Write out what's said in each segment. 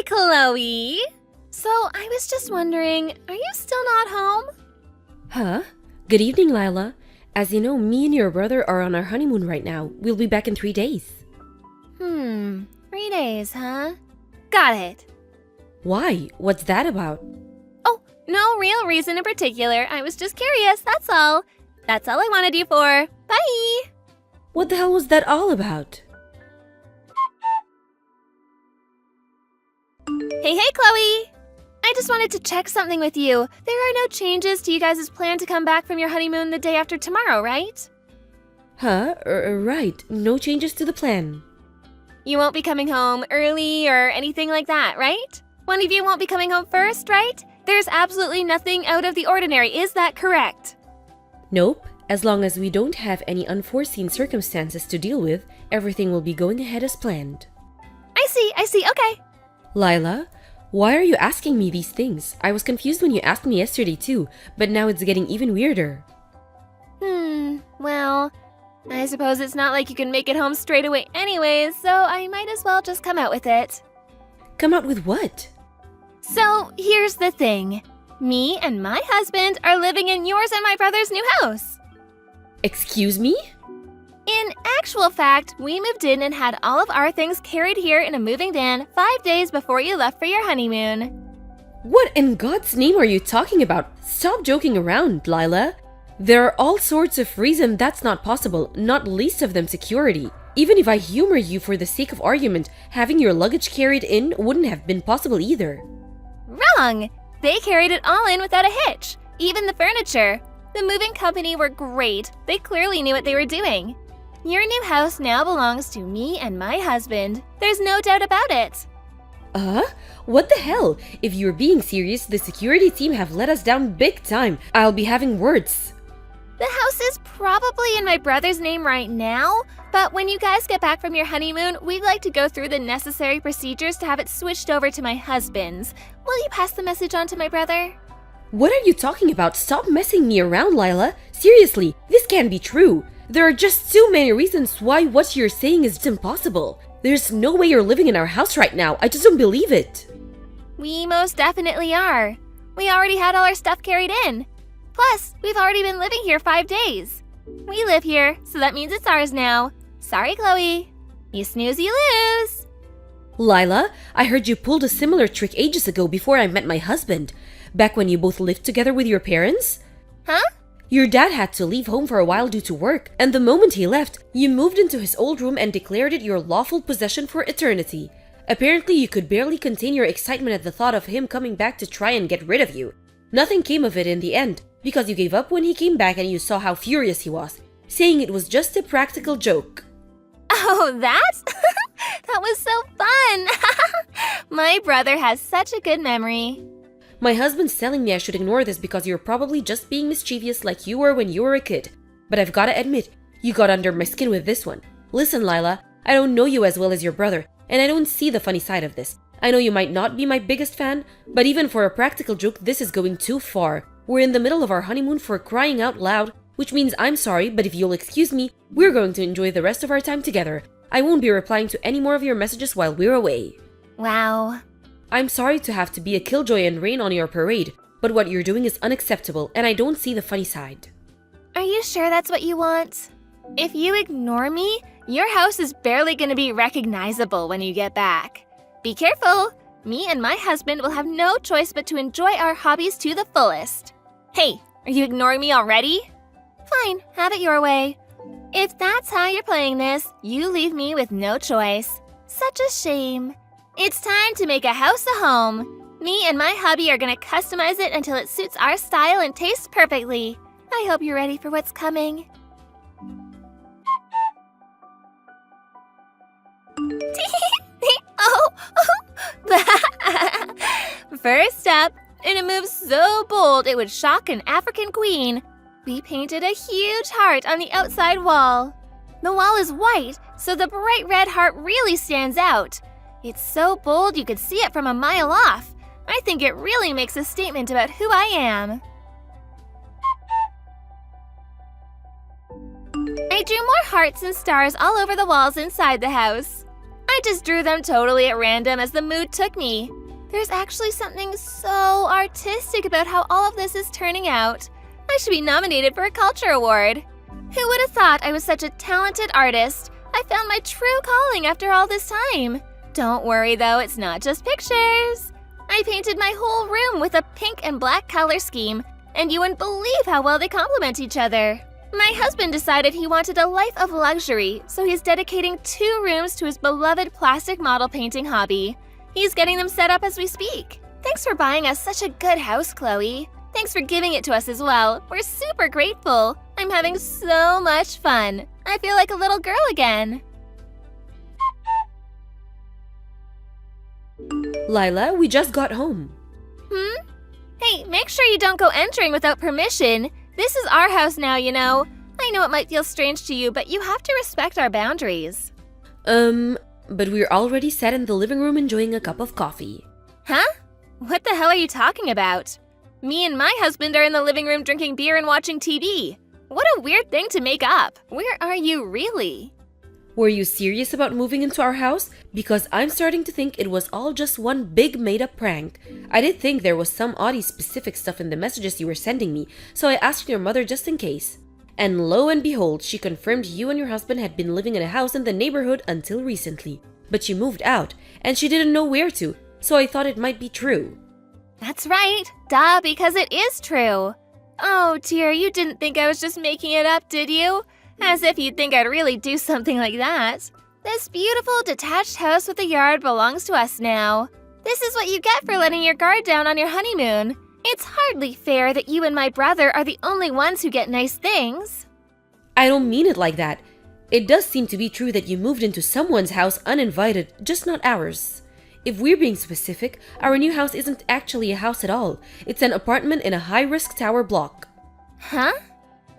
Chloe. So, I was just wondering, are you still not home? Huh? Good evening, Lila. As you know, me and your brother are on our honeymoon right now. We'll be back in 3 days. 3 days, huh? Got it. Why? What's that about? Oh, no real reason in particular. I was just curious, that's all. That's all I wanted you for. Bye! What the hell was that all about? Hey, Chloe! I just wanted to check something with you. There are no changes to you guys' plan to come back from your honeymoon the day after tomorrow, right? Huh? Right. No changes to the plan. You won't be coming home early or anything like that, right? One of you won't be coming home first, right? There's absolutely nothing out of the ordinary, is that correct? Nope. As long as we don't have any unforeseen circumstances to deal with, everything will be going ahead as planned. I see, okay. Lila, why are you asking me these things? I was confused when you asked me yesterday too, but now it's getting even weirder. Well, I suppose it's not like you can make it home straight away anyways, so I might as well just come out with it. Come out with what? So, here's the thing. Me and my husband are living in yours and my brother's new house. Excuse me? In actual fact, we moved in and had all of our things carried here in a moving van 5 days before you left for your honeymoon. What in God's name are you talking about? Stop joking around, Lila. There are all sorts of reasons that's not possible, not least of them security. Even if I humor you for the sake of argument, having your luggage carried in wouldn't have been possible either. Wrong! They carried it all in without a hitch, even the furniture. The moving company were great. They clearly knew what they were doing. Your new house now belongs to me and my husband. There's no doubt about it. What the hell? If you're being serious, the security team have let us down big time. I'll be having words. The house is probably in my brother's name right now, but when you guys get back from your honeymoon, we'd like to go through the necessary procedures to have it switched over to my husband's. Will you pass the message on to my brother? What are you talking about? Stop messing me around, Lila. Seriously, this can't be true. There are just too many reasons why what you're saying is impossible. There's no way you're living in our house right now. I just don't believe it. We most definitely are. We already had all our stuff carried in. Plus, we've already been living here 5 days. We live here, so that means it's ours now. Sorry, Chloe. You snooze, you lose. Lila, I heard you pulled a similar trick ages ago before I met my husband. Back when you both lived together with your parents? Huh? Your dad had to leave home for a while due to work, and the moment he left, you moved into his old room and declared it your lawful possession for eternity. Apparently, you could barely contain your excitement at the thought of him coming back to try and get rid of you. Nothing came of it in the end, because you gave up when he came back and you saw how furious he was, saying it was just a practical joke. Oh, that? That was so fun! My brother has such a good memory. My husband's telling me I should ignore this because you're probably just being mischievous like you were when you were a kid. But I've gotta admit, you got under my skin with this one. Listen, Lila, I don't know you as well as your brother, and I don't see the funny side of this. I know you might not be my biggest fan, but even for a practical joke, this is going too far. We're in the middle of our honeymoon for crying out loud, which means I'm sorry, but if you'll excuse me, we're going to enjoy the rest of our time together. I won't be replying to any more of your messages while we're away. Wow. I'm sorry to have to be a killjoy and rain on your parade, but what you're doing is unacceptable, and I don't see the funny side. Are you sure that's what you want? If you ignore me, your house is barely gonna be recognizable when you get back. Be careful! Me and my husband will have no choice but to enjoy our hobbies to the fullest. Hey, are you ignoring me already? Fine, have it your way. If that's how you're playing this, you leave me with no choice. Such a shame. It's time to make a house a home. Me and my hubby are gonna customize it until it suits our style and tastes perfectly. I hope you're ready for what's coming. First up, and it moves so bold it would shock an African queen, we painted a huge heart on the outside wall. The wall is white, so the bright red heart really stands out. It's so bold you could see it from a mile off. I think it really makes a statement about who I am. I drew more hearts and stars all over the walls inside the house. I just drew them totally at random as the mood took me. There's actually something so artistic about how all of this is turning out. I should be nominated for a culture award. Who would have thought I was such a talented artist? I found my true calling after all this time. Don't worry though, it's not just pictures. I painted my whole room with a pink and black color scheme, and you wouldn't believe how well they complement each other. My husband decided he wanted a life of luxury, so he's dedicating 2 rooms to his beloved plastic model painting hobby. He's getting them set up as we speak. Thanks for buying us such a good house, Chloe. Thanks for giving it to us as well. We're super grateful. I'm having so much fun. I feel like a little girl again. Lila, we just got home. Hey, make sure you don't go entering without permission. This is our house now, you know. I know it might feel strange to you, but you have to respect our boundaries. But we're already sat in the living room enjoying a cup of coffee. Huh? What the hell are you talking about? Me and my husband are in the living room drinking beer and watching TV. What a weird thing to make up. Where are you really? Were you serious about moving into our house? Because I'm starting to think it was all just one big made-up prank. I did think there was some oddly specific stuff in the messages you were sending me, so I asked your mother just in case. And lo and behold, she confirmed you and your husband had been living in a house in the neighborhood until recently. But you moved out, and she didn't know where to, so I thought it might be true. That's right. Duh, because it is true. Oh dear, you didn't think I was just making it up, did you? As if you'd think I'd really do something like that. This beautiful detached house with a yard belongs to us now. This is what you get for letting your guard down on your honeymoon. It's hardly fair that you and my brother are the only ones who get nice things. I don't mean it like that. It does seem to be true that you moved into someone's house uninvited, just not ours. If we're being specific, our new house isn't actually a house at all. It's an apartment in a high-risk tower block. Huh?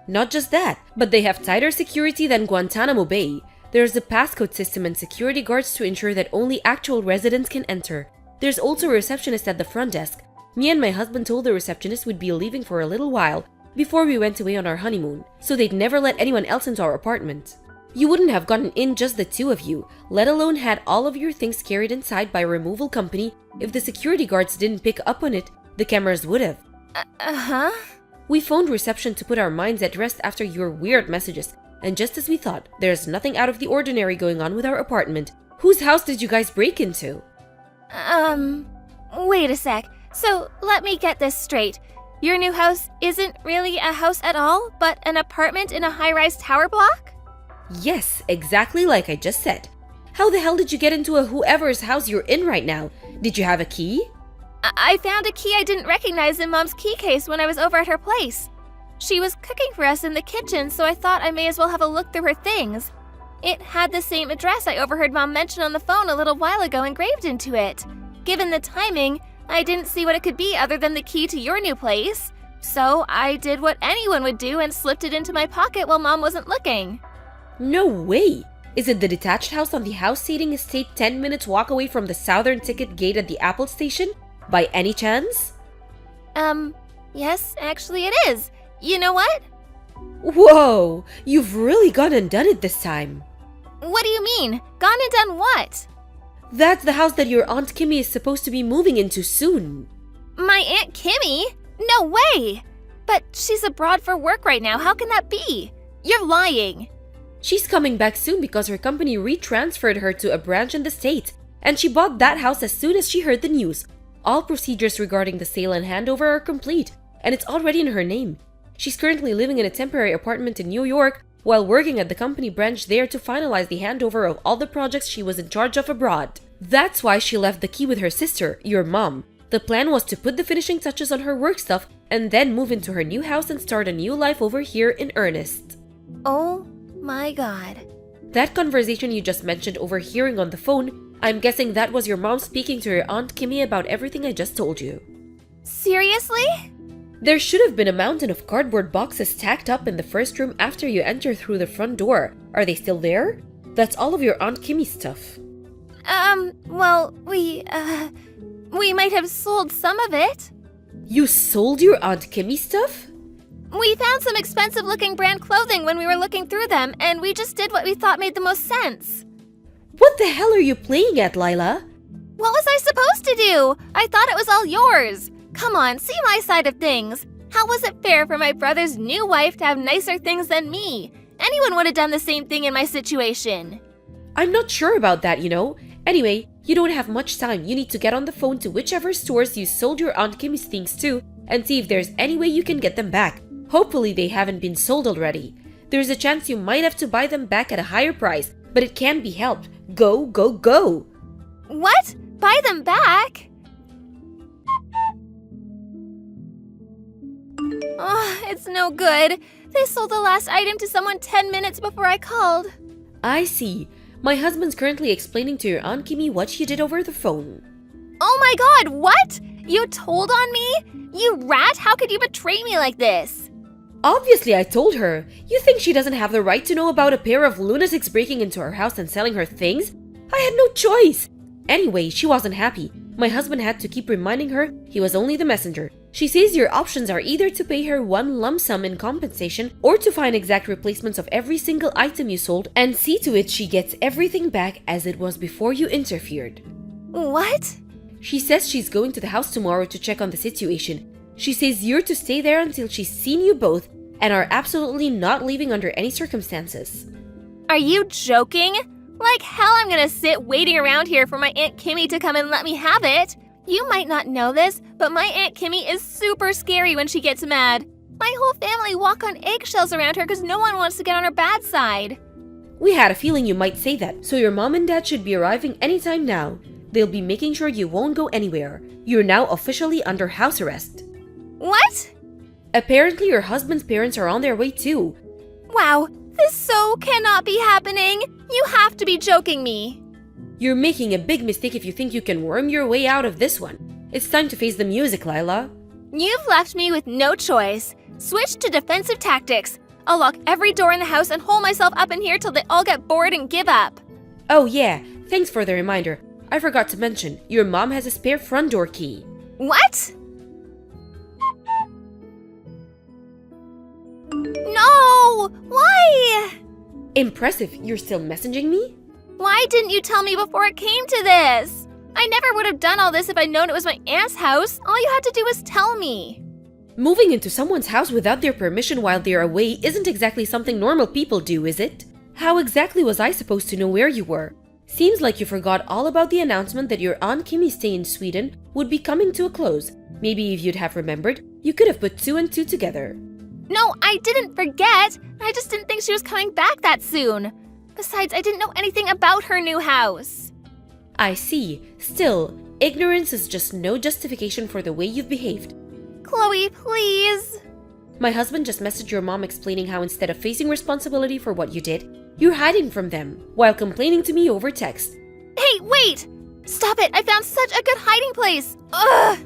Not just that, but they have tighter security than Guantanamo Bay. There's a passcode system and security guards to ensure that only actual residents can enter. There's also a receptionist at the front desk. Me and my husband told the receptionist we'd be leaving for a little while before we went away on our honeymoon, so they'd never let anyone else into our apartment. You wouldn't have gotten in just the 2 of you, let alone had all of your things carried inside by a removal company. If the security guards didn't pick up on it, the cameras would have. Uh-huh? We phoned reception to put our minds at rest after your weird messages, and just as we thought, there's nothing out of the ordinary going on with our apartment. Whose house did you guys break into? Wait a sec. So, let me get this straight. Your new house isn't really a house at all, but an apartment in a high-rise tower block? Yes, exactly like I just said. How the hell did you get into whoever's house you're in right now? Did you have a key? I found a key I didn't recognize in Mom's key case when I was over at her place. She was cooking for us in the kitchen, so I thought I may as well have a look through her things. It had the same address I overheard Mom mention on the phone a little while ago engraved into it. Given the timing, I didn't see what it could be other than the key to your new place. So I did what anyone would do and slipped it into my pocket while Mom wasn't looking. No way! Is it the detached house on the house seating estate 10 minutes walk away from the southern ticket gate at the Apple station? By any chance? Yes, actually it is. You know what? Whoa! You've really gone and done it this time. What do you mean? Gone and done what? That's the house that your Aunt Kimmy is supposed to be moving into soon. My Aunt Kimmy? No way! But she's abroad for work right now. How can that be? You're lying. She's coming back soon because her company retransferred her to a branch in the States, and she bought that house as soon as she heard the news. All procedures regarding the sale and handover are complete, and it's already in her name. She's currently living in a temporary apartment in New York while working at the company branch there to finalize the handover of all the projects she was in charge of abroad. That's why she left the key with her sister, your mom. The plan was to put the finishing touches on her work stuff and then move into her new house and start a new life over here in earnest. Oh my god. That conversation you just mentioned overhearing on the phone, I'm guessing that was your mom speaking to your Aunt Kimmy about everything I just told you. Seriously? There should have been a mountain of cardboard boxes stacked up in the first room after you enter through the front door. Are they still there? That's all of your Aunt Kimmy's stuff. Well, we might have sold some of it. You sold your Aunt Kimmy's stuff? We found some expensive-looking brand clothing when we were looking through them, and we just did what we thought made the most sense. What the hell are you playing at, Lila? What was I supposed to do? I thought it was all yours. Come on, see my side of things. How was it fair for my brother's new wife to have nicer things than me? Anyone would have done the same thing in my situation. I'm not sure about that, you know. Anyway, you don't have much time. You need to get on the phone to whichever stores you sold your Aunt Kimmy's things to and see if there's any way you can get them back. Hopefully they haven't been sold already. There's a chance you might have to buy them back at a higher price, but it can be helped. Go, go, go! What? Buy them back? Oh, it's no good. They sold the last item to someone 10 minutes before I called. I see. My husband's currently explaining to your Aunt Kimmy what you did over the phone. Oh my god, what? You told on me? You rat, how could you betray me like this? Obviously, I told her. You think she doesn't have the right to know about a pair of lunatics breaking into her house and selling her things? I had no choice. Anyway, she wasn't happy. My husband had to keep reminding her he was only the messenger. She says your options are either to pay her one lump sum in compensation or to find exact replacements of every single item you sold and see to it she gets everything back as it was before you interfered. What? She says she's going to the house tomorrow to check on the situation. She says you're to stay there until she's seen you both and are absolutely not leaving under any circumstances. Are you joking? Like hell I'm gonna sit waiting around here for my Aunt Kimmy to come and let me have it. You might not know this, but my Aunt Kimmy is super scary when she gets mad. My whole family walk on eggshells around her because no one wants to get on her bad side. We had a feeling you might say that, so your mom and dad should be arriving anytime now. They'll be making sure you won't go anywhere. You're now officially under house arrest. What? Apparently your husband's parents are on their way too. Wow, this so cannot be happening. You have to be joking me. You're making a big mistake if you think you can worm your way out of this one. It's time to face the music, Lila. You've left me with no choice. Switch to defensive tactics. I'll lock every door in the house and hole myself up in here till they all get bored and give up. Oh yeah, thanks for the reminder. I forgot to mention, your mom has a spare front door key. What? No! Why? Impressive, you're still messaging me? Why didn't you tell me before it came to this? I never would have done all this if I'd known it was my aunt's house. All you had to do was tell me. Moving into someone's house without their permission while they're away isn't exactly something normal people do, is it? How exactly was I supposed to know where you were? Seems like you forgot all about the announcement that your Aunt Kimmy's stay in Sweden would be coming to a close. Maybe if you'd have remembered, you could have put two and two together. No, I didn't forget. I just didn't think she was coming back that soon. Besides, I didn't know anything about her new house. I see. Still, ignorance is just no justification for the way you've behaved. Chloe, please. My husband just messaged your mom explaining how instead of facing responsibility for what you did, you're hiding from them while complaining to me over text. Hey, wait! Stop it! I found such a good hiding place! Ugh!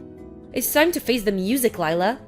It's time to face the music, Lila.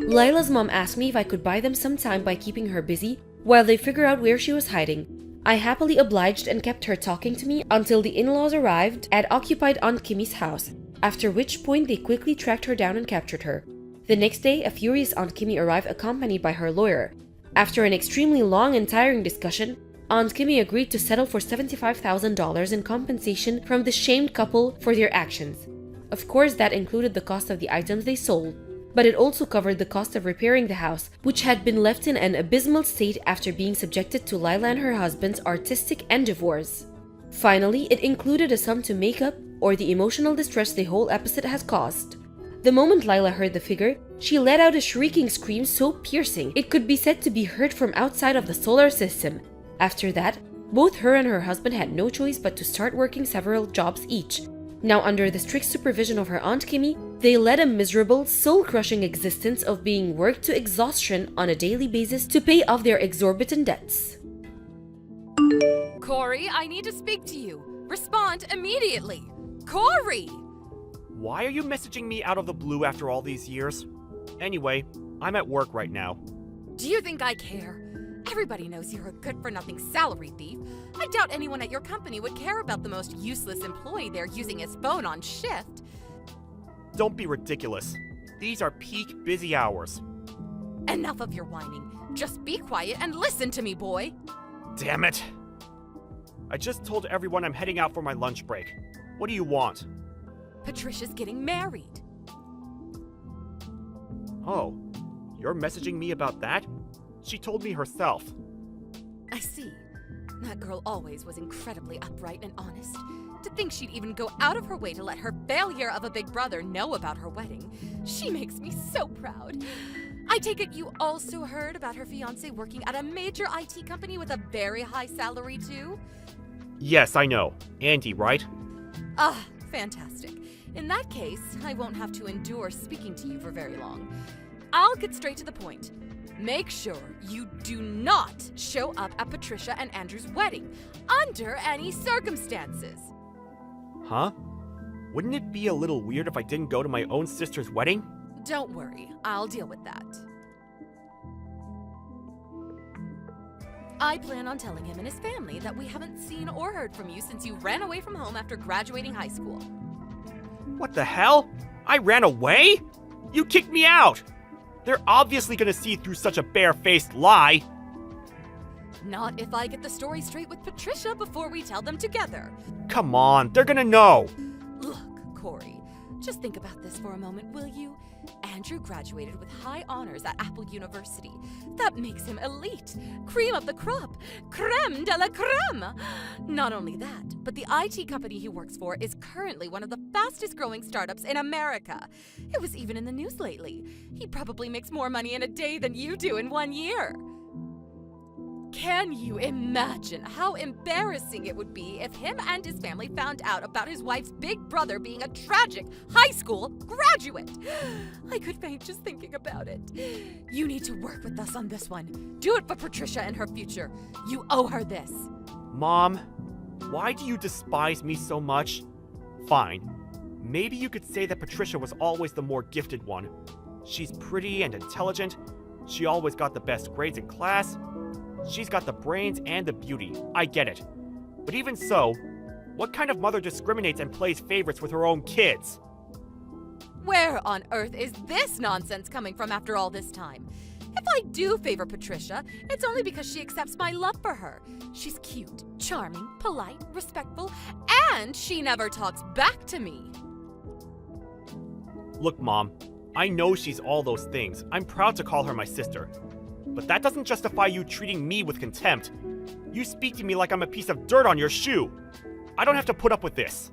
Lila's mom asked me if I could buy them some time by keeping her busy while they figure out where she was hiding. I happily obliged and kept her talking to me until the in-laws arrived at occupied Aunt Kimmy's house, after which point they quickly tracked her down and captured her. The next day, a furious Aunt Kimmy arrived accompanied by her lawyer. After an extremely long and tiring discussion, Aunt Kimmy agreed to settle for $75,000 in compensation from the shamed couple for their actions. Of course, that included the cost of the items they sold, but it also covered the cost of repairing the house, which had been left in an abysmal state after being subjected to Lila and her husband's artistic endeavors. Finally, it included a sum to make up or the emotional distress the whole episode has caused. The moment Lila heard the figure, she let out a shrieking scream so piercing it could be said to be heard from outside of the solar system. After that, both her and her husband had no choice but to start working several jobs each. Now, under the strict supervision of her Aunt Kimmy, they led a miserable, soul-crushing existence of being worked to exhaustion on a daily basis to pay off their exorbitant debts. Corey, I need to speak to you. Respond immediately. Corey! Why are you messaging me out of the blue after all these years? Anyway, I'm at work right now. Do you think I care? Everybody knows you're a good-for-nothing salary thief. I doubt anyone at your company would care about the most useless employee there using his phone on shift. Don't be ridiculous. These are peak busy hours. Enough of your whining. Just be quiet and listen to me, boy. Damn it. I just told everyone I'm heading out for my lunch break. What do you want? Patricia's getting married. Oh, you're messaging me about that? She told me herself. I see. That girl always was incredibly upright and honest. To think she'd even go out of her way to let her failure of a big brother know about her wedding. She makes me so proud. I take it you also heard about her fiancé working at a major IT company with a very high salary too? Yes, I know. Andy, right? Ah, fantastic. In that case, I won't have to endure speaking to you for very long. I'll get straight to the point. Make sure you do not show up at Patricia and Andrew's wedding under any circumstances. Huh? Wouldn't it be a little weird if I didn't go to my own sister's wedding? Don't worry, I'll deal with that. I plan on telling him and his family that we haven't seen or heard from you since you ran away from home after graduating high school. What the hell? I ran away? You kicked me out! They're obviously gonna see through such a bare-faced lie. Not if I get the story straight with Patricia before we tell them together. Come on, they're gonna know. Look, Corey, just think about this for a moment, will you? Andrew graduated with high honors at Apple University. That makes him elite, cream of the crop, creme de la creme. Not only that, but the IT company he works for is currently one of the fastest growing startups in America. It was even in the news lately. He probably makes more money in a day than you do in 1 year. Can you imagine how embarrassing it would be if him and his family found out about his wife's big brother being a tragic high school graduate? I could faint just thinking about it. You need to work with us on this one. Do it for Patricia and her future. You owe her this. Mom, why do you despise me so much? Fine. Maybe you could say that Patricia was always the more gifted one. She's pretty and intelligent. She always got the best grades in class. She's got the brains and the beauty. I get it. But even so, what kind of mother discriminates and plays favorites with her own kids? Where on earth is this nonsense coming from after all this time? If I do favor Patricia, it's only because she accepts my love for her. She's cute, charming, polite, respectful, and she never talks back to me. Look, Mom, I know she's all those things. I'm proud to call her my sister. But that doesn't justify you treating me with contempt. You speak to me like I'm a piece of dirt on your shoe. I don't have to put up with this.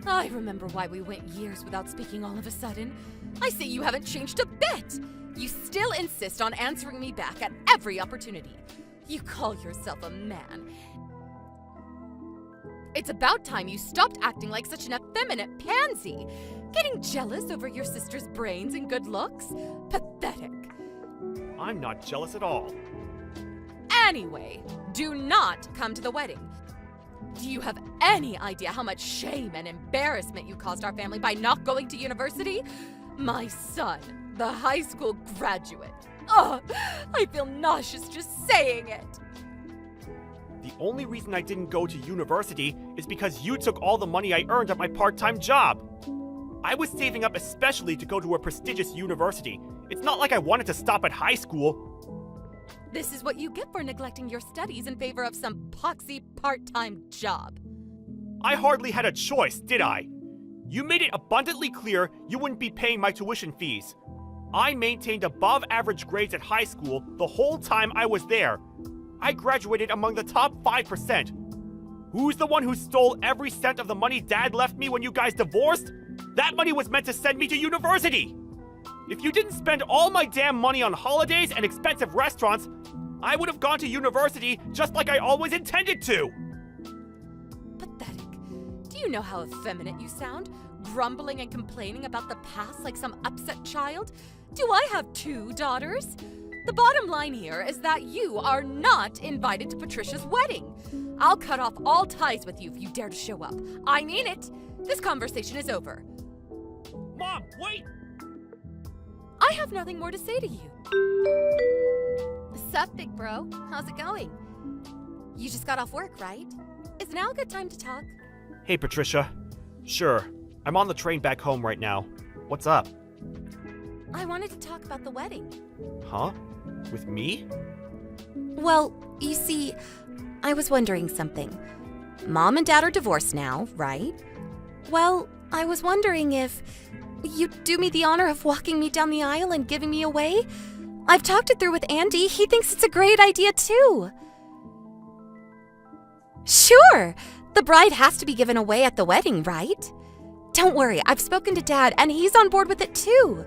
I remember why we went years without speaking all of a sudden. I see you haven't changed a bit. You still insist on answering me back at every opportunity. You call yourself a man. It's about time you stopped acting like such an effeminate pansy. Getting jealous over your sister's brains and good looks? Pathetic. I'm not jealous at all. Anyway, do not come to the wedding. Do you have any idea how much shame and embarrassment you caused our family by not going to university? My son, the high school graduate. Ugh, I feel nauseous just saying it. The only reason I didn't go to university is because you took all the money I earned at my part-time job. I was saving up especially to go to a prestigious university. It's not like I wanted to stop at high school. This is what you get for neglecting your studies in favor of some poxy part-time job. I hardly had a choice, did I? You made it abundantly clear you wouldn't be paying my tuition fees. I maintained above average grades at high school the whole time I was there. I graduated among the top 5%. Who's the one who stole every cent of the money Dad left me when you guys divorced? That money was meant to send me to university. If you didn't spend all my damn money on holidays and expensive restaurants, I would have gone to university just like I always intended to. Pathetic. Do you know how effeminate you sound? Grumbling and complaining about the past like some upset child? Do I have 2 daughters? The bottom line here is that you are not invited to Patricia's wedding. I'll cut off all ties with you if you dare to show up. I mean it. This conversation is over. Mom, wait! I have nothing more to say to you. Sup, big bro? How's it going? You just got off work, right? Is now a good time to talk? Hey, Patricia. Sure, I'm on the train back home right now. What's up? I wanted to talk about the wedding. Huh? With me? Well, you see, I was wondering something. Mom and Dad are divorced now, right? Well, I was wondering if you'd do me the honor of walking me down the aisle and giving me away? I've talked it through with Andy. He thinks it's a great idea, too. Sure! The bride has to be given away at the wedding, right? Don't worry, I've spoken to Dad, and he's on board with it, too.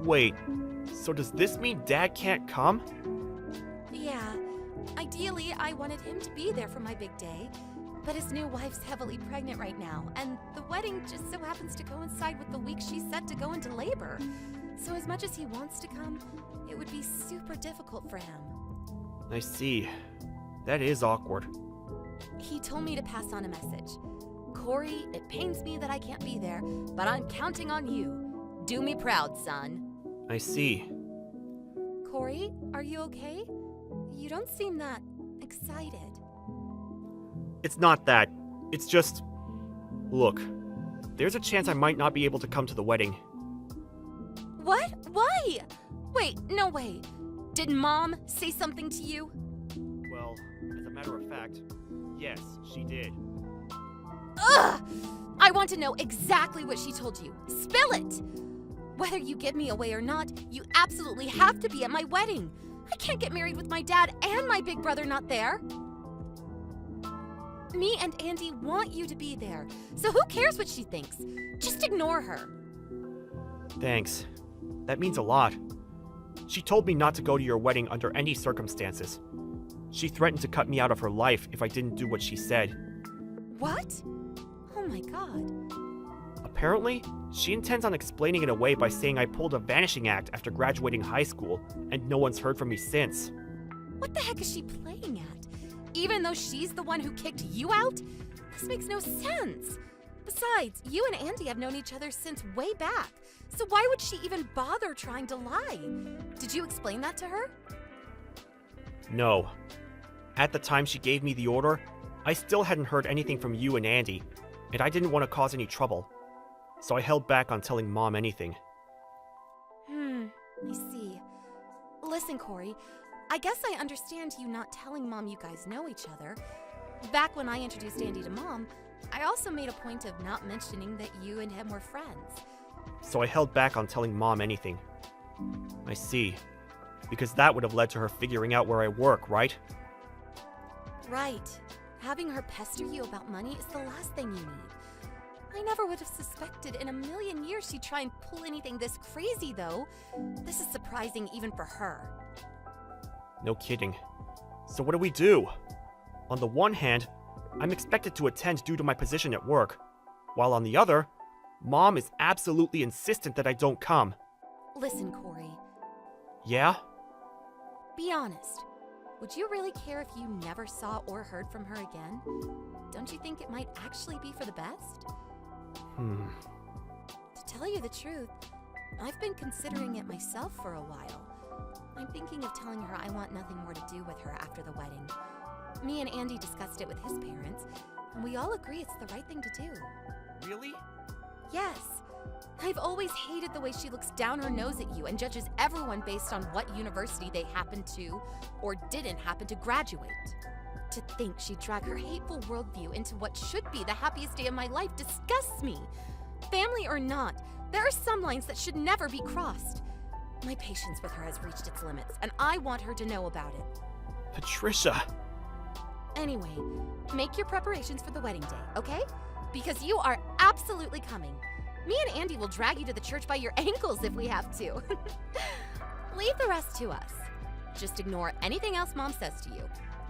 Wait, so does this mean Dad can't come? Yeah. Ideally, I wanted him to be there for my big day, but his new wife's heavily pregnant right now, and the wedding just so happens to coincide with the week she's set to go into labor. So as much as he wants to come, it would be super difficult for him. I see. That is awkward. He told me to pass on a message. Corey, it pains me that I can't be there, but I'm counting on you. Do me proud, son. I see. Corey, are you okay? You don't seem that excited. It's not that. It's just... Look, there's a chance I might not be able to come to the wedding. What? Why? Wait, no way. Did Mom say something to you? Well, as a matter of fact, yes, she did. Ugh! I want to know exactly what she told you. Spill it! Whether you give me away or not, you absolutely have to be at my wedding. I can't get married with my dad and my big brother not there. Me and Andy want you to be there, so who cares what she thinks? Just ignore her. Thanks. That means a lot. She told me not to go to your wedding under any circumstances. She threatened to cut me out of her life if I didn't do what she said. What? Oh my god. Apparently, she intends on explaining it away by saying I pulled a vanishing act after graduating high school, and no one's heard from me since. What the heck is she playing at? Even though she's the one who kicked you out? This makes no sense. Besides, you and Andy have known each other since way back, so why would she even bother trying to lie? Did you explain that to her? No. At the time she gave me the order, I still hadn't heard anything from you and Andy, and I didn't want to cause any trouble. So I held back on telling Mom anything. I see. Listen, Corey, I guess I understand you not telling Mom you guys know each other. Back when I introduced Andy to Mom, I also made a point of not mentioning that you and him were friends. So I held back on telling Mom anything. I see. Because that would have led to her figuring out where I work, right? Right. Having her pester you about money is the last thing you need. I never would have suspected in a million years she'd try and pull anything this crazy, though. This is surprising even for her. No kidding. So what do we do? On the one hand, I'm expected to attend due to my position at work, while on the other, Mom is absolutely insistent that I don't come. Listen, Corey. Yeah? Be honest. Would you really care if you never saw or heard from her again? Don't you think it might actually be for the best? To tell you the truth, I've been considering it myself for a while. I'm thinking of telling her I want nothing more to do with her after the wedding. Me and Andy discussed it with his parents, and we all agree it's the right thing to do. Really? Yes. I've always hated the way she looks down her nose at you and judges everyone based on what university they happen to or didn't happen to graduate. To think she'd drag her hateful worldview into what should be the happiest day of my life disgusts me. Family or not, there are some lines that should never be crossed. My patience with her has reached its limits, and I want her to know about it. Patricia! Anyway, make your preparations for the wedding day, okay? Because you are absolutely coming. Me and Andy will drag you to the church by your ankles if we have to. Leave the rest to us. Just ignore anything else Mom says to you.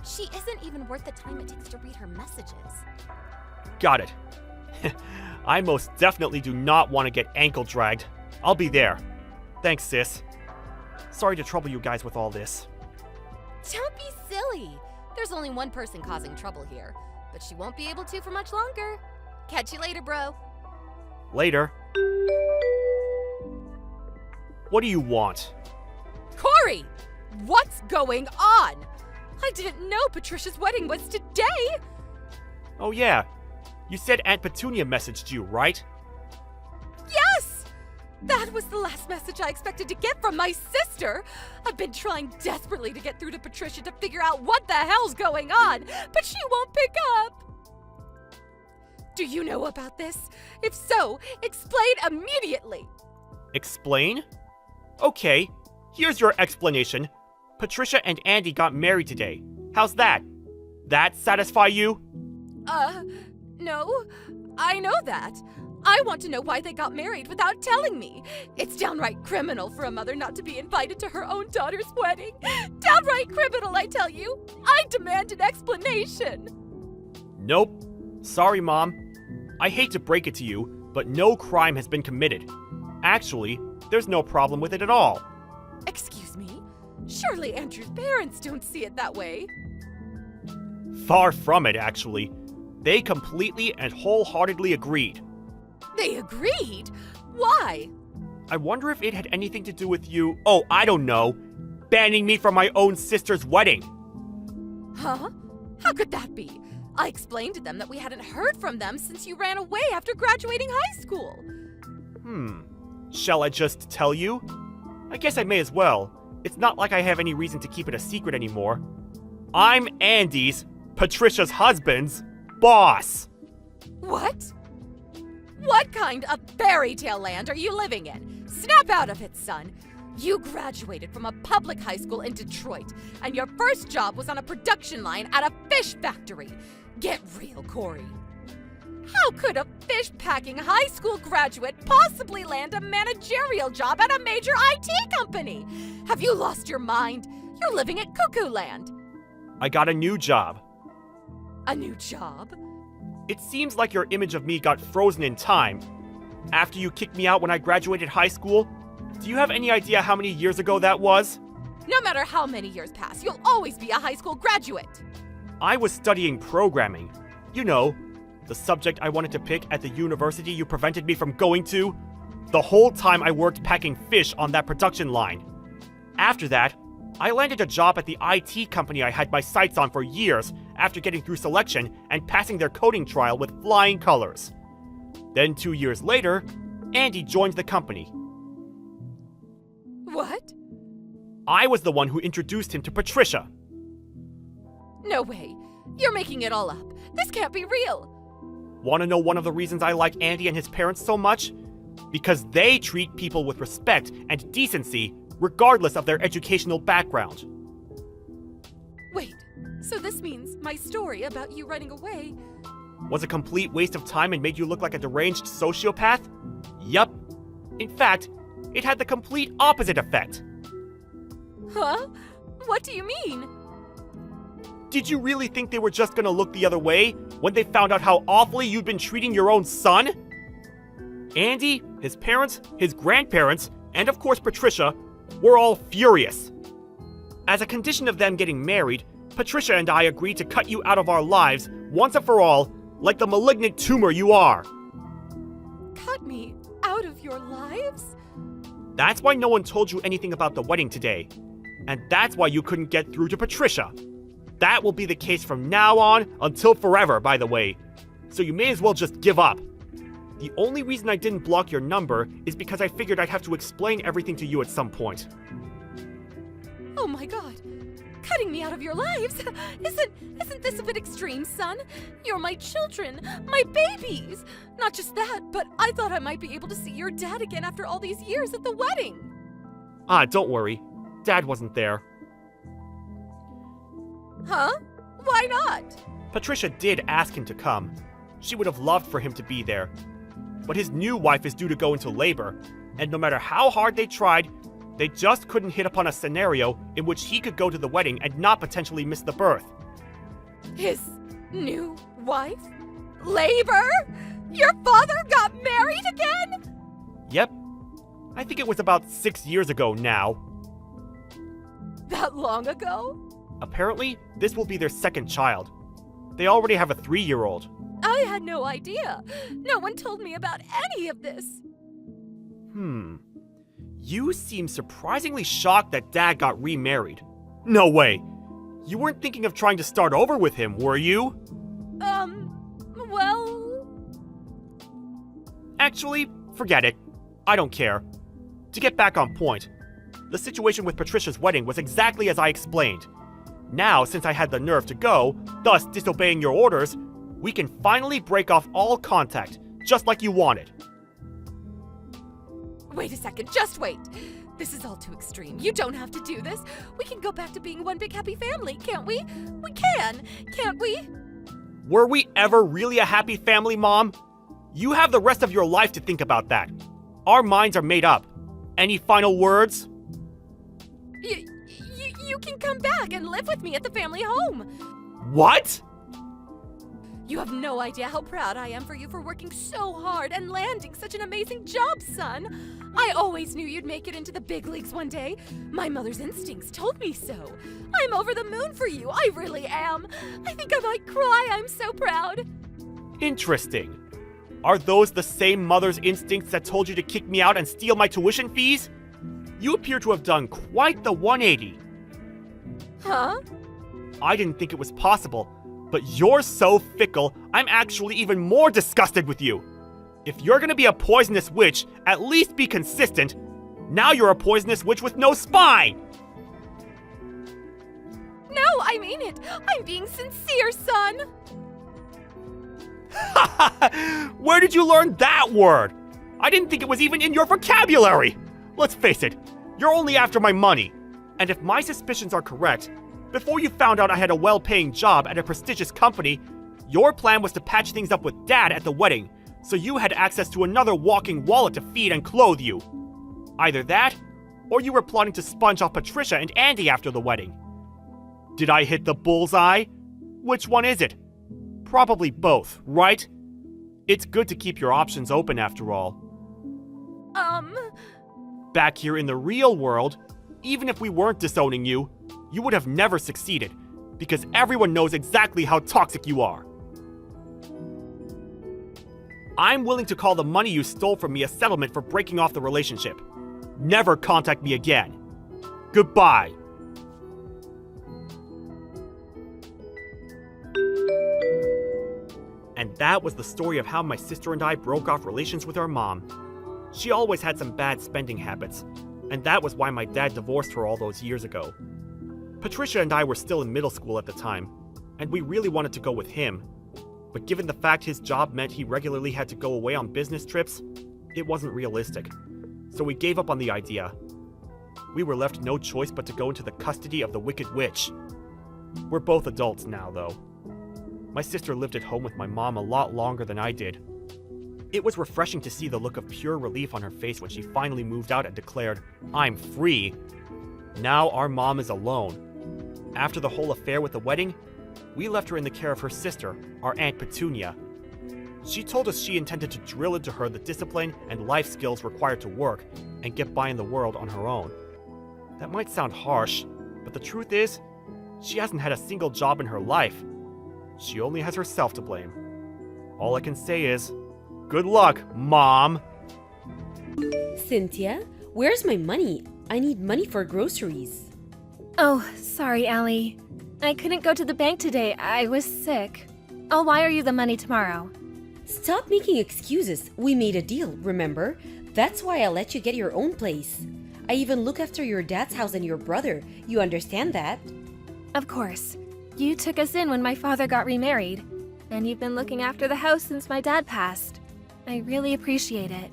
She isn't even worth the time it takes to read her messages. Got it. I most definitely do not want to get ankle dragged. I'll be there. Thanks, sis. Sorry to trouble you guys with all this. Don't be silly. There's only one person causing trouble here, but she won't be able to for much longer. Catch you later, bro. Later. What do you want? Corey! What's going on? I didn't know Patricia's wedding was today! Oh yeah, you said Aunt Petunia messaged you, right? Yes! That was the last message I expected to get from my sister. I've been trying desperately to get through to Patricia to figure out what the hell's going on, but she won't pick up. Do you know about this? If so, explain immediately. Explain? Okay, here's your explanation. Patricia and Andy got married today. How's that? That satisfy you? No. I know that. I want to know why they got married without telling me. It's downright criminal for a mother not to be invited to her own daughter's wedding. Downright criminal, I tell you. I demand an explanation. Nope. Sorry, Mom. I hate to break it to you, but no crime has been committed. Actually, there's no problem with it at all. Excuse me? Surely Andrew's parents don't see it that way. Far from it, actually. They completely and wholeheartedly agreed. They agreed? Why? I wonder if it had anything to do with you, I don't know, banning me from my own sister's wedding. Huh? How could that be? I explained to them that we hadn't heard from them since you ran away after graduating high school. Shall I just tell you? I guess I may as well. It's not like I have any reason to keep it a secret anymore. I'm Andy's, Patricia's husband's, boss. What? What kind of fairy tale land are you living in? Snap out of it, son. You graduated from a public high school in Detroit, and your first job was on a production line at a fish factory. Get real, Corey. How could a fish-packing high school graduate possibly land a managerial job at a major IT company? Have you lost your mind? You're living at Cuckoo Land. I got a new job. A new job? It seems like your image of me got frozen in time. After you kicked me out when I graduated high school, do you have any idea how many years ago that was? No matter how many years pass, you'll always be a high school graduate. I was studying programming. You know, the subject I wanted to pick at the university you prevented me from going to. The whole time I worked packing fish on that production line. After that, I landed a job at the IT company I had my sights on for years after getting through selection and passing their coding trial with flying colors. Then 2 years later, Andy joined the company. What? I was the one who introduced him to Patricia. No way. You're making it all up. This can't be real. Want to know one of the reasons I like Andy and his parents so much? Because they treat people with respect and decency regardless of their educational background. Wait, so this means my story about you running away was a complete waste of time and made you look like a deranged sociopath? Yup. In fact, it had the complete opposite effect. Huh? What do you mean? Did you really think they were just gonna look the other way when they found out how awfully you'd been treating your own son? Andy, his parents, his grandparents, and of course Patricia, were all furious. As a condition of them getting married, Patricia and I agreed to cut you out of our lives once and for all, like the malignant tumor you are. Cut me out of your lives? That's why no one told you anything about the wedding today. And that's why you couldn't get through to Patricia. That will be the case from now on until forever, by the way. So you may as well just give up. The only reason I didn't block your number is because I figured I'd have to explain everything to you at some point. Oh my god. Cutting me out of your lives? Isn't this a bit extreme, son? You're my children, my babies. Not just that, but I thought I might be able to see your dad again after all these years at the wedding. Don't worry. Dad wasn't there. Huh? Why not? Patricia did ask him to come. She would have loved for him to be there. But his new wife is due to go into labor, and no matter how hard they tried, they just couldn't hit upon a scenario in which he could go to the wedding and not potentially miss the birth. His new wife? Labor? Your father got married again? Yep. I think it was about 6 years ago now. That long ago? Apparently, this will be their second child. They already have a 3-year-old. I had no idea. No one told me about any of this. You seem surprisingly shocked that Dad got remarried. No way. You weren't thinking of trying to start over with him, were you? Well... Actually, forget it. I don't care. To get back on point, the situation with Patricia's wedding was exactly as I explained. Now, since I had the nerve to go, thus disobeying your orders, we can finally break off all contact, just like you wanted. Wait a second, just wait. This is all too extreme. You don't have to do this. We can go back to being one big happy family, can't we? We can, can't we? Were we ever really a happy family, Mom? You have the rest of your life to think about that. Our minds are made up. Any final words? You can come back and live with me at the family home. What? You have no idea how proud I am for you for working so hard and landing such an amazing job, son. I always knew you'd make it into the big leagues one day. My mother's instincts told me so. I'm over the moon for you, I really am. I think I might cry, I'm so proud. Interesting. Are those the same mother's instincts that told you to kick me out and steal my tuition fees? You appear to have done quite the 180. Huh? I didn't think it was possible, but you're so fickle, I'm actually even more disgusted with you. If you're gonna be a poisonous witch, at least be consistent. Now you're a poisonous witch with no spine! No, I mean it. I'm being sincere, son. Where did you learn that word? I didn't think it was even in your vocabulary! Let's face it, you're only after my money. And if my suspicions are correct, before you found out I had a well-paying job at a prestigious company, your plan was to patch things up with Dad at the wedding, so you had access to another walking wallet to feed and clothe you. Either that, or you were plotting to sponge off Patricia and Andy after the wedding. Did I hit the bullseye? Which one is it? Probably both, right? It's good to keep your options open after all. Back here in the real world, even if we weren't disowning you, you would have never succeeded, because everyone knows exactly how toxic you are. I'm willing to call the money you stole from me a settlement for breaking off the relationship. Never contact me again. Goodbye. And that was the story of how my sister and I broke off relations with our mom. She always had some bad spending habits, and that was why my dad divorced her all those years ago. Patricia and I were still in middle school at the time, and we really wanted to go with him. But given the fact his job meant he regularly had to go away on business trips, it wasn't realistic. So we gave up on the idea. We were left no choice but to go into the custody of the Wicked Witch. We're both adults now, though. My sister lived at home with my mom a lot longer than I did. It was refreshing to see the look of pure relief on her face when she finally moved out and declared, "I'm free." Now our mom is alone. After the whole affair with the wedding, we left her in the care of her sister, our Aunt Petunia. She told us she intended to drill into her the discipline and life skills required to work and get by in the world on her own. That might sound harsh, but the truth is, she hasn't had a single job in her life. She only has herself to blame. All I can say is, good luck, Mom! Cynthia, where's my money? I need money for groceries. Oh, sorry, Allie. I couldn't go to the bank today. I was sick. I'll wire you the money tomorrow. Stop making excuses. We made a deal, remember? That's why I let you get your own place. I even look after your dad's house and your brother. You understand that? Of course. You took us in when my father got remarried, and you've been looking after the house since my dad passed. I really appreciate it.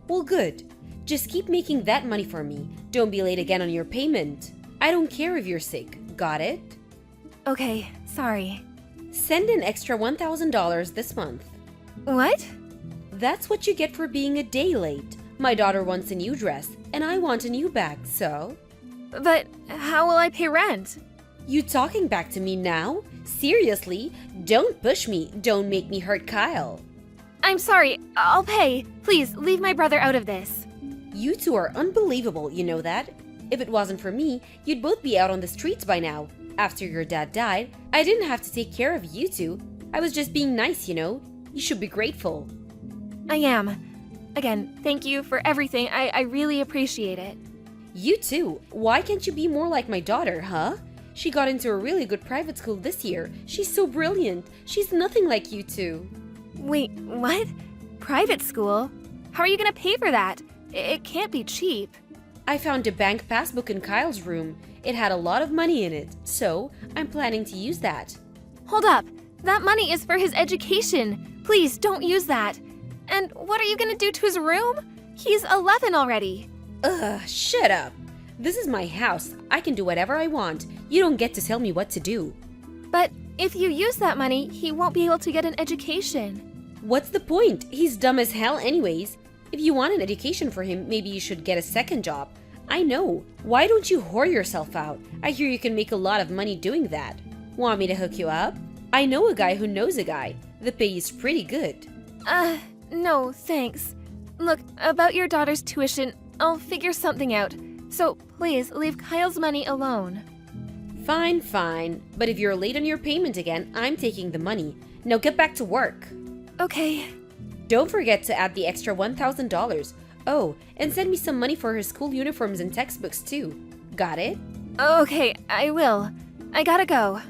Well, good. Just keep making that money for me. Don't be late again on your payment. I don't care if you're sick. Got it? Okay, sorry. Send an extra $1,000 this month. What? That's what you get for being a day late. My daughter wants a new dress, and I want a new bag, so... But how will I pay rent? You talking back to me now? Seriously? Don't push me. Don't make me hurt Kyle. I'm sorry. I'll pay. Please, leave my brother out of this. You two are unbelievable, you know that? If it wasn't for me, you'd both be out on the streets by now. After your dad died, I didn't have to take care of you two. I was just being nice, you know? You should be grateful. I am. Again, thank you for everything. I really appreciate it. You too. Why can't you be more like my daughter, huh? She got into a really good private school this year. She's so brilliant. She's nothing like you two. Wait, what? Private school? How are you gonna pay for that? It can't be cheap. I found a bank passbook in Kyle's room. It had a lot of money in it, so I'm planning to use that. Hold up. That money is for his education. Please don't use that. And what are you gonna do to his room? He's 11 already. Ugh, shut up. This is my house. I can do whatever I want. You don't get to tell me what to do. But if you use that money, he won't be able to get an education. What's the point? He's dumb as hell anyways. If you want an education for him, maybe you should get a second job. I know. Why don't you whore yourself out? I hear you can make a lot of money doing that. Want me to hook you up? I know a guy who knows a guy. The pay is pretty good. No, thanks. Look, about your daughter's tuition, I'll figure something out. So please leave Kyle's money alone. Fine, fine. But if you're late on your payment again, I'm taking the money. Now get back to work. Okay. Don't forget to add the extra $1,000. Oh, and send me some money for her school uniforms and textbooks too. Got it? Okay, I will. I gotta go.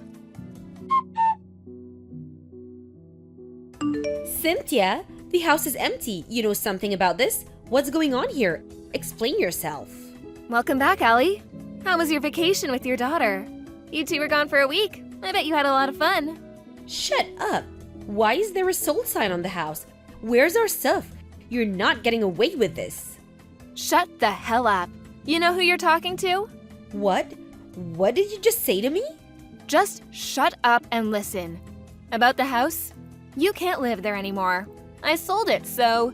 Cynthia, the house is empty. You know something about this? What's going on here? Explain yourself. Welcome back, Allie. How was your vacation with your daughter? You two were gone for a week. I bet you had a lot of fun. Shut up. Why is there a sold sign on the house? Where's our stuff? You're not getting away with this. Shut the hell up. You know who you're talking to? What? What did you just say to me? Just shut up and listen. About the house? You can't live there anymore. I sold it, so...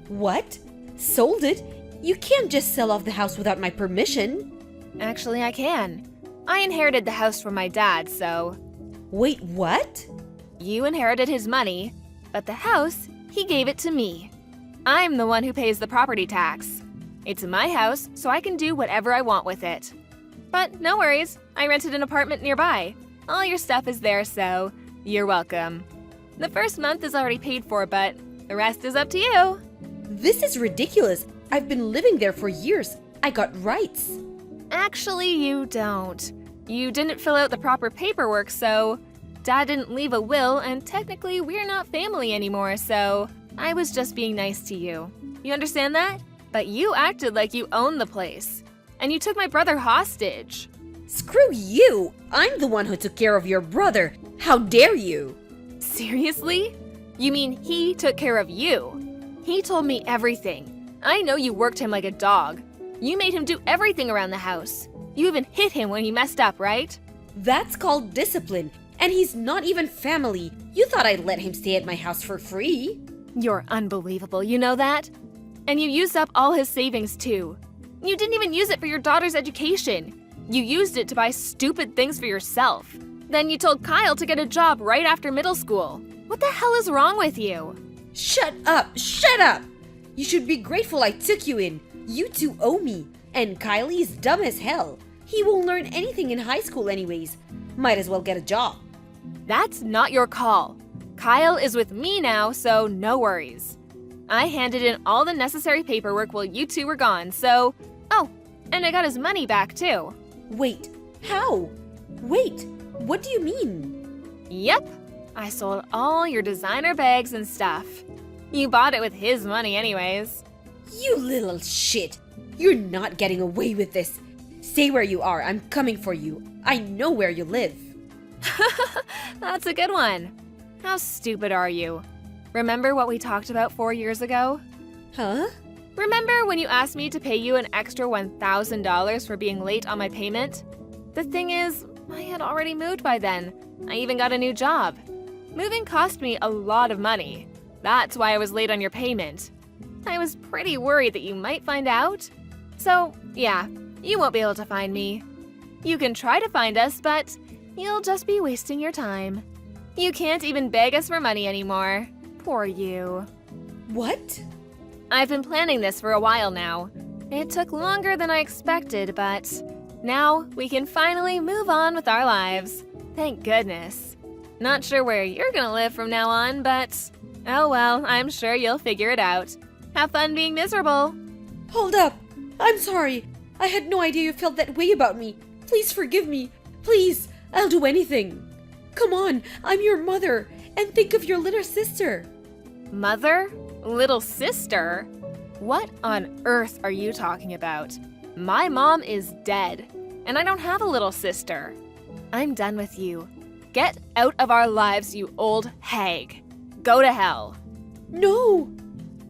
What? Sold it? You can't just sell off the house without my permission. Actually, I can. I inherited the house from my dad, so... Wait, what? You inherited his money, but the house, he gave it to me. I'm the one who pays the property tax. It's my house, so I can do whatever I want with it. But no worries, I rented an apartment nearby. All your stuff is there, so you're welcome. The first month is already paid for, but the rest is up to you. This is ridiculous. I've been living there for years. I got rights. Actually, you don't. You didn't fill out the proper paperwork, so Dad didn't leave a will, and technically we're not family anymore, so I was just being nice to you. You understand that? But you acted like you owned the place. And you took my brother hostage. Screw you! I'm the one who took care of your brother. How dare you? Seriously? You mean he took care of you? He told me everything. I know you worked him like a dog. You made him do everything around the house. You even hit him when he messed up, right? That's called discipline. And he's not even family. You thought I'd let him stay at my house for free. You're unbelievable, you know that? And you used up all his savings too. You didn't even use it for your daughter's education. You used it to buy stupid things for yourself. Then you told Kyle to get a job right after middle school. What the hell is wrong with you? Shut up! Shut up! You should be grateful I took you in. You two owe me. And Kylie is dumb as hell. He won't learn anything in high school anyways. Might as well get a job. That's not your call. Kyle is with me now, so no worries. I handed in all the necessary paperwork while you two were gone, so... Oh, and I got his money back too. Wait, how? Wait, what do you mean? Yep, I sold all your designer bags and stuff. You bought it with his money anyways. You little shit. You're not getting away with this. Stay where you are. I'm coming for you. I know where you live. That's a good one. How stupid are you? Remember what we talked about 4 years ago? Huh? Remember when you asked me to pay you an extra $1,000 for being late on my payment? The thing is, I had already moved by then. I even got a new job. Moving cost me a lot of money. That's why I was late on your payment. I was pretty worried that you might find out. So, yeah, you won't be able to find me. You can try to find us, but you'll just be wasting your time. You can't even beg us for money anymore. Poor you. What? I've been planning this for a while now. It took longer than I expected, but now we can finally move on with our lives. Thank goodness. Not sure where you're gonna live from now on, but oh well, I'm sure you'll figure it out. Have fun being miserable. Hold up. I'm sorry. I had no idea you felt that way about me. Please forgive me. Please, I'll do anything. Come on, I'm your mother, and think of your little sister. Mother? Little sister? What on earth are you talking about? My mom is dead, and I don't have a little sister. I'm done with you. Get out of our lives, you old hag. Go to hell. No!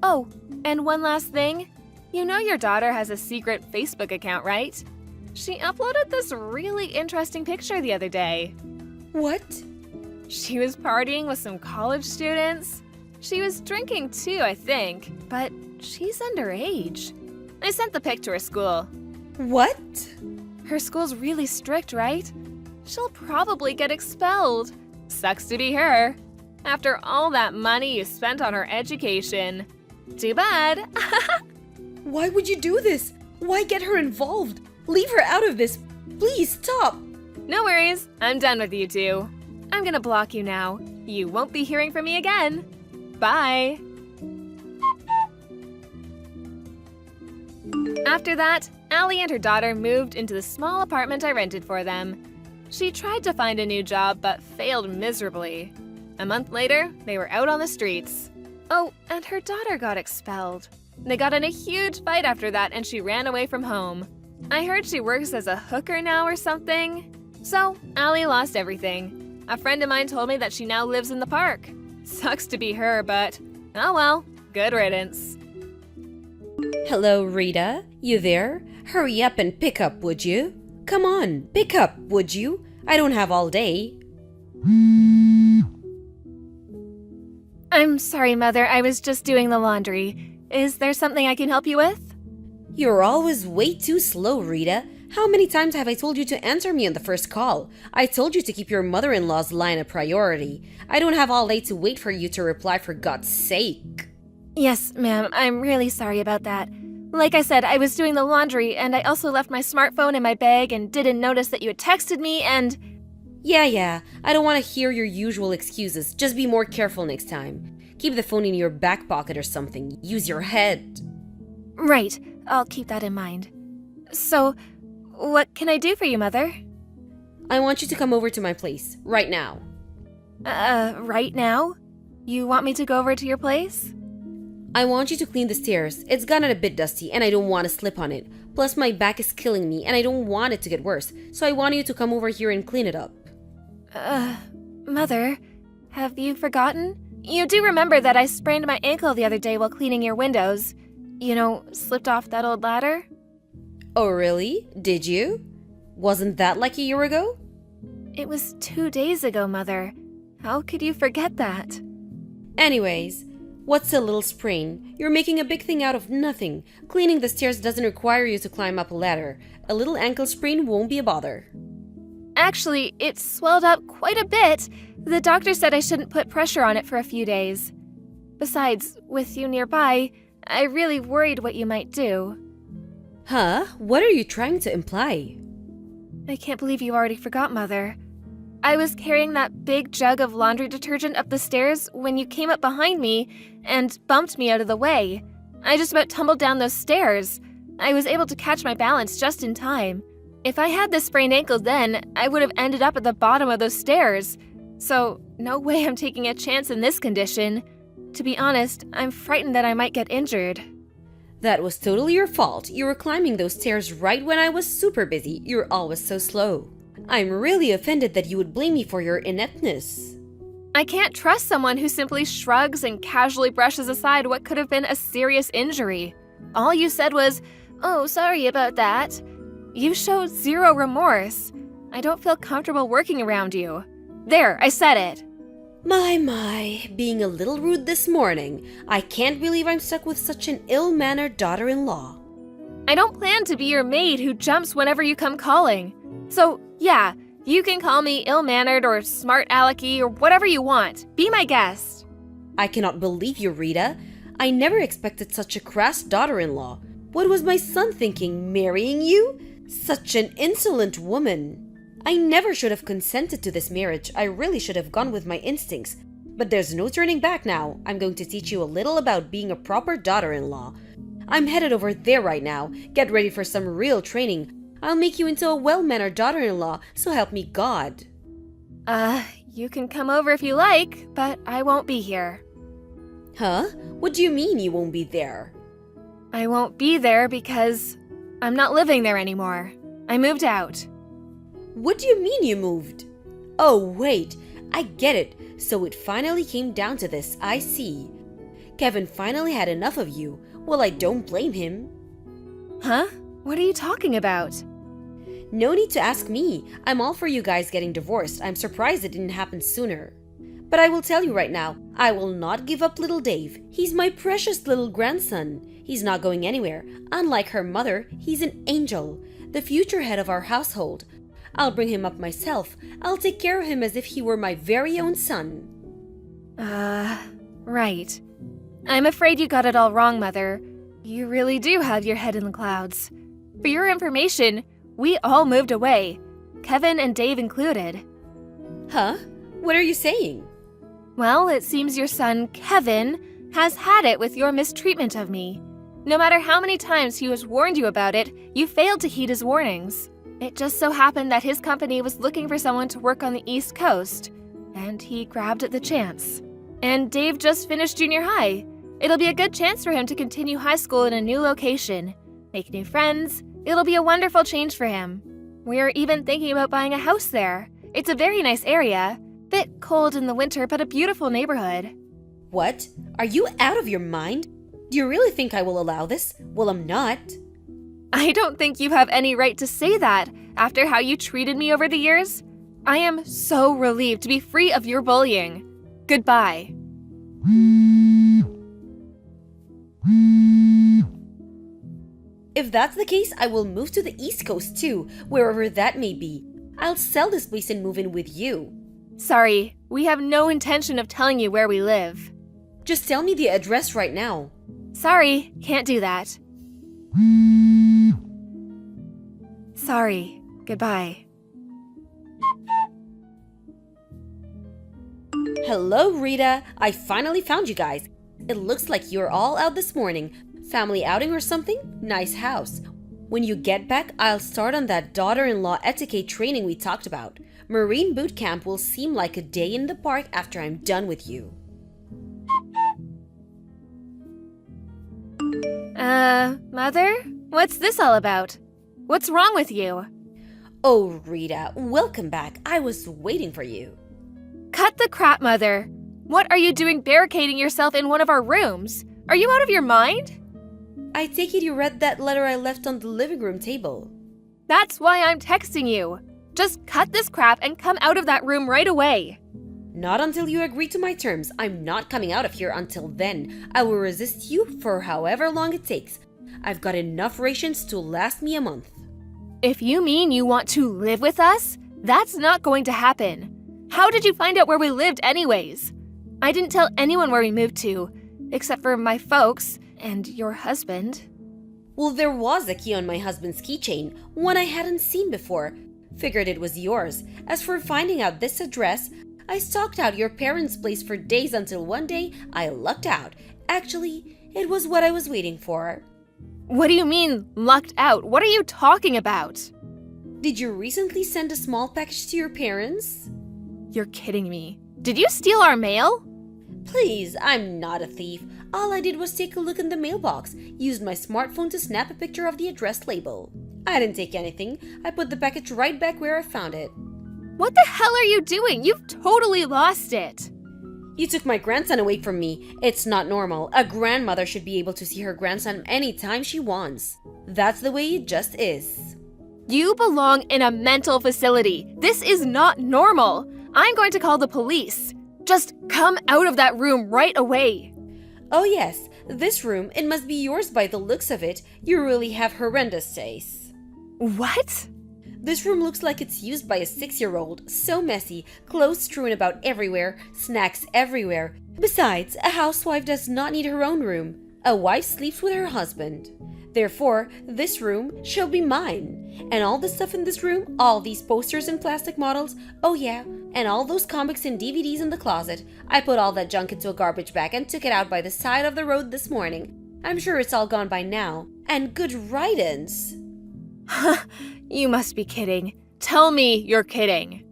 Oh, and one last thing. You know your daughter has a secret Facebook account, right? She uploaded this really interesting picture the other day. What? She was partying with some college students. She was drinking too, I think, but she's underage. I sent the pic to her school. What? Her school's really strict, right? She'll probably get expelled. Sucks to be her. After all that money you spent on her education. Too bad. Why would you do this? Why get her involved? Leave her out of this. Please stop. No worries, I'm done with you two. I'm gonna block you now. You won't be hearing from me again. Bye. After that, Allie and her daughter moved into the small apartment I rented for them. She tried to find a new job but failed miserably. A month later, they were out on the streets. Oh, and her daughter got expelled. They got in a huge fight after that and she ran away from home. I heard she works as a hooker now or something. So, Allie lost everything. A friend of mine told me that she now lives in the park. Sucks to be her, but oh well, good riddance. Hello, Rita. You there? Hurry up and pick up, would you? Come on, pick up, would you? I don't have all day. I'm sorry, Mother. I was just doing the laundry. Is there something I can help you with? You're always way too slow, Rita. How many times have I told you to answer me on the first call? I told you to keep your mother-in-law's line a priority. I don't have all day to wait for you to reply, for God's sake. Yes, ma'am. I'm really sorry about that. Like I said, I was doing the laundry, and I also left my smartphone in my bag and didn't notice that you had texted me, and... Yeah, I don't want to hear your usual excuses. Just be more careful next time. Keep the phone in your back pocket or something. Use your head. Right. I'll keep that in mind. So, what can I do for you, Mother? I want you to come over to my place, right now. Right now? You want me to go over to your place? I want you to clean the stairs. It's gotten a bit dusty and I don't want to slip on it. Plus my back is killing me and I don't want it to get worse. So I want you to come over here and clean it up. Mother, have you forgotten? You do remember that I sprained my ankle the other day while cleaning your windows. You know, slipped off that old ladder? Oh really? Did you? Wasn't that like a year ago? It was 2 days ago, Mother. How could you forget that? Anyways, what's a little sprain? You're making a big thing out of nothing. Cleaning the stairs doesn't require you to climb up a ladder. A little ankle sprain won't be a bother. Actually, it swelled up quite a bit. The doctor said I shouldn't put pressure on it for a few days. Besides, with you nearby, I really worried what you might do. Huh? What are you trying to imply? I can't believe you already forgot, Mother. I was carrying that big jug of laundry detergent up the stairs when you came up behind me and bumped me out of the way. I just about tumbled down those stairs. I was able to catch my balance just in time. If I had this sprained ankle then, I would have ended up at the bottom of those stairs. So, no way I'm taking a chance in this condition. To be honest, I'm frightened that I might get injured. That was totally your fault. You were climbing those stairs right when I was super busy. You're always so slow. I'm really offended that you would blame me for your ineptness. I can't trust someone who simply shrugs and casually brushes aside what could have been a serious injury. All you said was, "Oh, sorry about that." You showed zero remorse. I don't feel comfortable working around you. There, I said it. My, being a little rude this morning. I can't believe I'm stuck with such an ill-mannered daughter-in-law. I don't plan to be your maid who jumps whenever you come calling. So, yeah, you can call me ill-mannered or smart alecky or whatever you want. Be my guest. I cannot believe you, Rita. I never expected such a crass daughter-in-law. What was my son thinking, marrying you? Such an insolent woman. I never should have consented to this marriage. I really should have gone with my instincts. But there's no turning back now. I'm going to teach you a little about being a proper daughter-in-law. I'm headed over there right now. Get ready for some real training. I'll make you into a well-mannered daughter-in-law, so help me God. You can come over if you like, but I won't be here. Huh? What do you mean you won't be there? I won't be there because I'm not living there anymore. I moved out. What do you mean you moved? Oh, wait, I get it. So it finally came down to this, I see. Kevin finally had enough of you. Well, I don't blame him. Huh? What are you talking about? No need to ask me. I'm all for you guys getting divorced. I'm surprised it didn't happen sooner. But I will tell you right now, I will not give up little Dave. He's my precious little grandson. He's not going anywhere. Unlike her mother, he's an angel, the future head of our household. I'll bring him up myself. I'll take care of him as if he were my very own son. Right. I'm afraid you got it all wrong, Mother. You really do have your head in the clouds. For your information, we all moved away, Kevin and Dave included. Huh? What are you saying? Well, it seems your son, Kevin, has had it with your mistreatment of me. No matter how many times he has warned you about it, you failed to heed his warnings. It just so happened that his company was looking for someone to work on the East Coast, and he grabbed at the chance. And Dave just finished junior high. It'll be a good chance for him to continue high school in a new location, make new friends. It'll be a wonderful change for him. We're even thinking about buying a house there. It's a very nice area. Bit cold in the winter, but a beautiful neighborhood. What? Are you out of your mind? Do you really think I will allow this? Well, I'm not. I don't think you have any right to say that after how you treated me over the years. I am so relieved to be free of your bullying. Goodbye. If that's the case, I will move to the East Coast too, wherever that may be. I'll sell this place and move in with you. Sorry, we have no intention of telling you where we live. Just tell me the address right now. Sorry, can't do that. Sorry, goodbye. Hello, Rita. I finally found you guys. It looks like you're all out this morning. Family outing or something? Nice house. When you get back, I'll start on that daughter-in-law etiquette training we talked about. Marine boot camp will seem like a day in the park after I'm done with you. Mother? What's this all about? What's wrong with you? Oh, Rita, welcome back. I was waiting for you. Cut the crap, Mother. What are you doing barricading yourself in one of our rooms? Are you out of your mind? I take it you read that letter I left on the living room table. That's why I'm texting you. Just cut this crap and come out of that room right away. Not until you agree to my terms. I'm not coming out of here until then. I will resist you for however long it takes. I've got enough rations to last me a month. If you mean you want to live with us, that's not going to happen. How did you find out where we lived anyways? I didn't tell anyone where we moved to, except for my folks and your husband. Well, there was a key on my husband's keychain, one I hadn't seen before. Figured it was yours. As for finding out this address, I stalked out your parents' place for days until one day I lucked out. Actually, it was what I was waiting for. What do you mean, lucked out? What are you talking about? Did you recently send a small package to your parents? You're kidding me. Did you steal our mail? Please, I'm not a thief. All I did was take a look in the mailbox, used my smartphone to snap a picture of the address label. I didn't take anything. I put the package right back where I found it. What the hell are you doing? You've totally lost it. You took my grandson away from me. It's not normal. A grandmother should be able to see her grandson anytime she wants. That's the way it just is. You belong in a mental facility. This is not normal. I'm going to call the police. Just come out of that room right away. Oh yes, this room, it must be yours by the looks of it. You really have horrendous taste. What? This room looks like it's used by a 6-year-old. So messy, clothes strewn about everywhere, snacks everywhere. Besides, a housewife does not need her own room. A wife sleeps with her husband. Therefore, this room shall be mine. And all the stuff in this room, all these posters and plastic models, oh yeah, and all those comics and DVDs in the closet, I put all that junk into a garbage bag and took it out by the side of the road this morning. I'm sure it's all gone by now. And good riddance. You must be kidding. Tell me you're kidding.